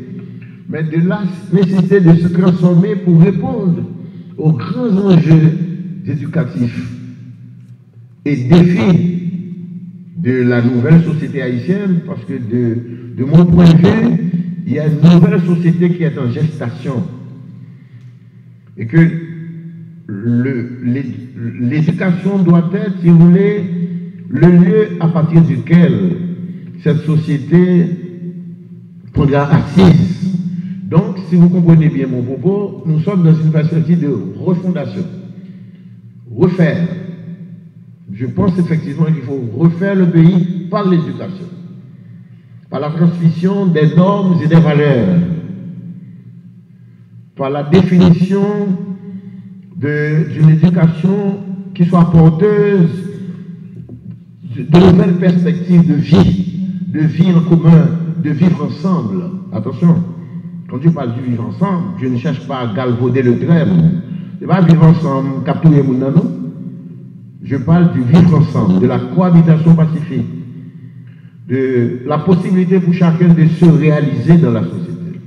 mais de la nécessité de se transformer pour répondre aux grands enjeux éducatifs et défis de la nouvelle société haïtienne, parce que de mon point de vue, il y a une nouvelle société qui est en gestation. Et que l'éducation doit être, si vous voulez, le lieu à partir duquel cette société prendra assise. Donc, si vous comprenez bien mon propos, nous sommes dans une perspective de refondation. Refaire. Je pense effectivement qu'il faut refaire le pays par l'éducation, par la transmission des normes et des valeurs, par la définition d'une éducation qui soit porteuse de nouvelles perspectives de vie en commun, de vivre ensemble. Attention, quand je parle du vivre ensemble, je ne cherche pas à galvauder le trêve. Ce n'est pas vivre ensemble, capturer mon non. Je parle du vivre ensemble, de la cohabitation pacifique, de la possibilité pour chacun de se réaliser dans la société,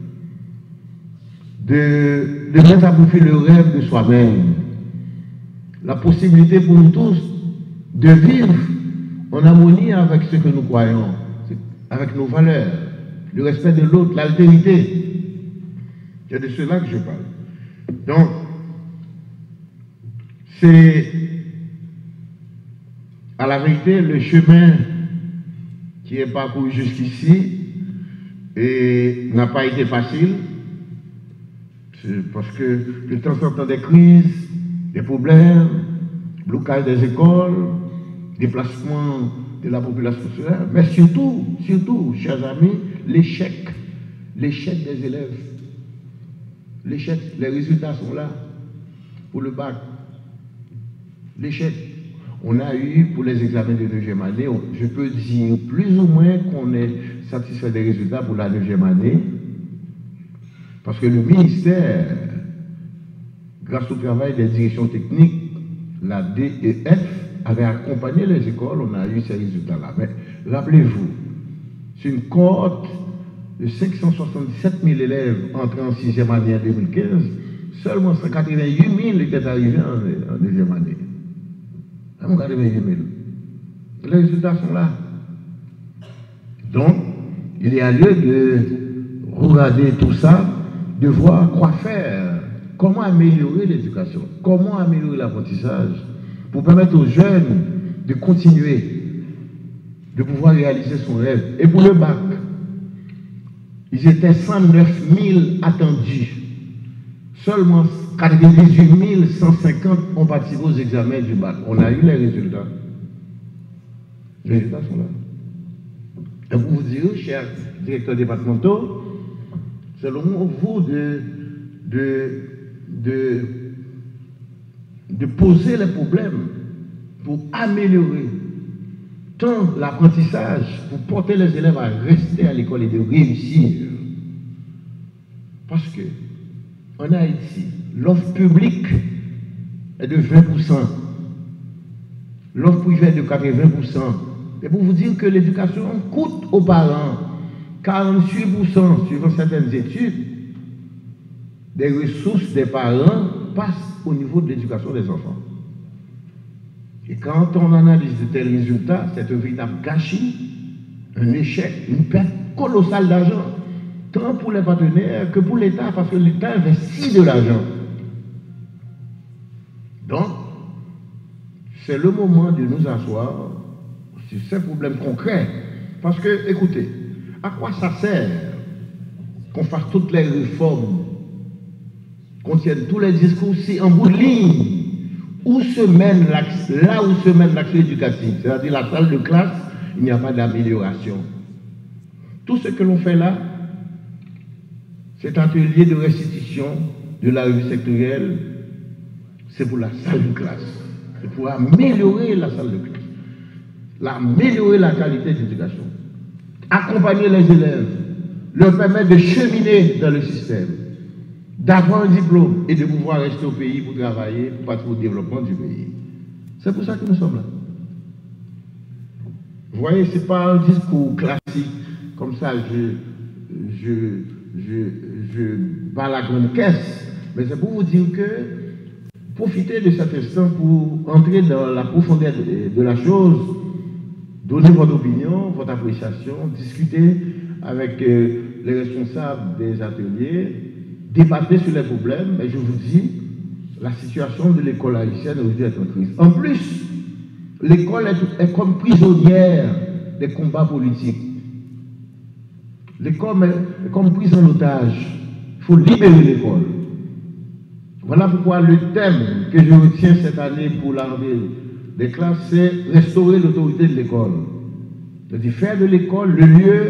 de mettre à bouffer le rêve de soi-même, la possibilité pour nous tous de vivre en harmonie avec ce que nous croyons, avec nos valeurs, le respect de l'autre, l'altérité. C'est de cela que je parle. Donc, c'est à la vérité le chemin qui est parcouru jusqu'ici et n'a pas été facile, parce que de temps en temps des crises, des problèmes, blocage des écoles, déplacement de la population sociale, mais surtout, chers amis, l'échec des élèves. L'échec, les résultats sont là pour le bac. L'échec. On a eu pour les examens de 9e année, je peux dire plus ou moins qu'on est satisfait des résultats pour la 9e année, parce que le ministère, grâce au travail des directions techniques, la DEF, avait accompagné les écoles, on a eu ces résultats-là. Mais rappelez-vous, c'est une cohorte de 577 000 élèves entrés en 6e année en 2015, seulement 188 000 étaient arrivés en 9e année. 188 000. Les résultats sont là. Donc, il y a lieu de regarder tout ça, de voir quoi faire, comment améliorer l'éducation, comment améliorer l'apprentissage, pour permettre aux jeunes de continuer, de pouvoir réaliser son rêve. Et pour le bac, ils étaient 109 000 attendus. Seulement 98 150 ont participé aux examens du bac. On a eu les résultats. Les résultats sont là. Et pour vous dire, chers directeurs départementaux, selon vous de poser les problèmes pour améliorer tant l'apprentissage, pour porter les élèves à rester à l'école et de réussir. Parce que en Haïti, l'offre publique est de 20%, l'offre privée est de 80%. Et pour vous dire que l'éducation coûte aux parents 48%, suivant certaines études, des ressources des parents passent au niveau de l'éducation des enfants. Et quand on analyse de tels résultats, c'est un véritable gâchis, un échec, une perte colossale d'argent, tant pour les partenaires que pour l'État, parce que l'État investit de l'argent. Donc, c'est le moment de nous asseoir sur ces problèmes concrets. Parce que, écoutez, à quoi ça sert qu'on fasse toutes les réformes, qu'on tienne tous les discours si en bout de ligne, où se mène l'axe, là où se mène l'action éducative, c'est-à-dire la salle de classe, il n'y a pas d'amélioration. Tout ce que l'on fait là, cet atelier de restitution de la revue sectorielle, c'est pour la salle de classe. C'est pour améliorer la salle de classe, améliorer la qualité d'éducation, accompagner les élèves, leur permettre de cheminer dans le système, d'avoir un diplôme et de pouvoir rester au pays pour travailler, pour participer au développement du pays. C'est pour ça que nous sommes là. Vous voyez, ce n'est pas un discours classique, comme ça, je bats la grande caisse, mais c'est pour vous dire que profitez de cet instant pour entrer dans la profondeur de la chose, donner votre opinion, votre appréciation, discuter avec les responsables des ateliers, débattre sur les problèmes, et je vous dis, la situation de l'école haïtienne aujourd'hui est en crise. En plus, l'école est comme prisonnière des combats politiques. L'école est comme prise en otage. Il faut libérer l'école. Voilà pourquoi le thème que je retiens cette année pour la rentrée des classes, c'est restaurer l'autorité de l'école. C'est-à-dire faire de l'école le lieu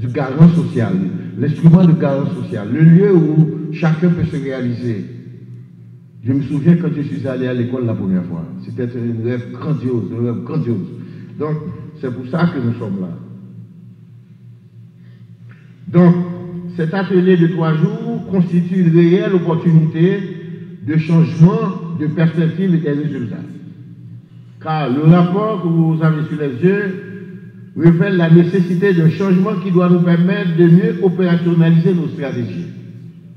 du garant social, l'instrument de garant social, le lieu où chacun peut se réaliser. Je me souviens quand je suis allé à l'école la première fois. C'était un rêve grandiose, un rêve grandiose. Donc, c'est pour ça que nous sommes là. Donc, cet atelier de 3 jours constitue une réelle opportunité de changement de perspective et des résultats. Car le rapport que vous avez sur les yeux révèle la nécessité d'un changement qui doit nous permettre de mieux opérationnaliser nos stratégies.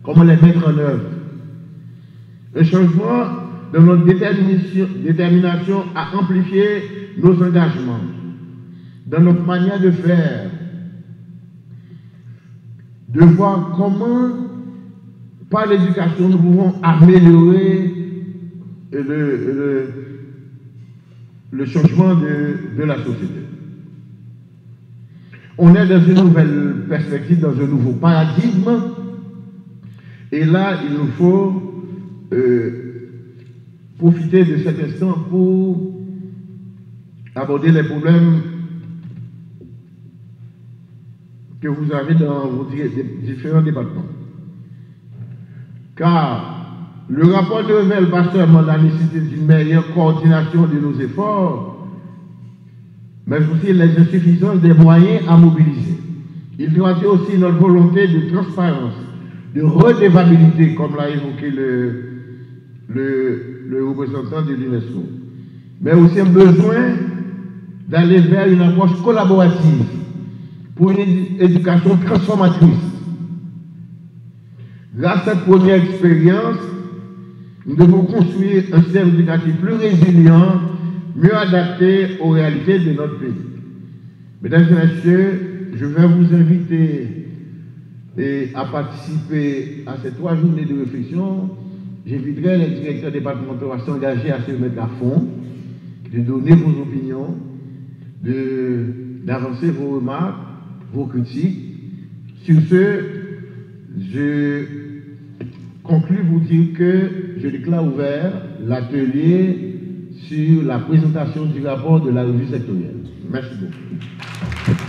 Comment les mettre en œuvre. Un changement de notre détermination à amplifier nos engagements, dans notre manière de faire, de voir comment, par l'éducation, nous pouvons améliorer le changement de la société. On est dans une nouvelle perspective, dans un nouveau paradigme, et là, il nous faut profiter de cet instant pour aborder les problèmes que vous avez dans vos différents départements. Car le rapport ne révèle pas seulement la nécessité d'une meilleure coordination de nos efforts, mais aussi les insuffisances des moyens à mobiliser. Il traduit aussi notre volonté de transparence, de redevabilité, comme l'a évoqué le représentant de l'UNESCO, mais aussi un besoin d'aller vers une approche collaborative pour une éducation transformatrice. Grâce à cette première expérience, nous devons construire un système éducatif plus résilient, mieux adapté aux réalités de notre pays. Mesdames et messieurs, je vais vous inviter à participer à ces 3 journées de réflexion. J'inviterai les directeurs départementaux à s'engager à se mettre à fond, de donner vos opinions, d'avancer vos remarques, vos critiques. Sur ce, je conclus vous dire que je déclare ouvert l'atelier sur la présentation du rapport de la revue sectorielle. Merci beaucoup.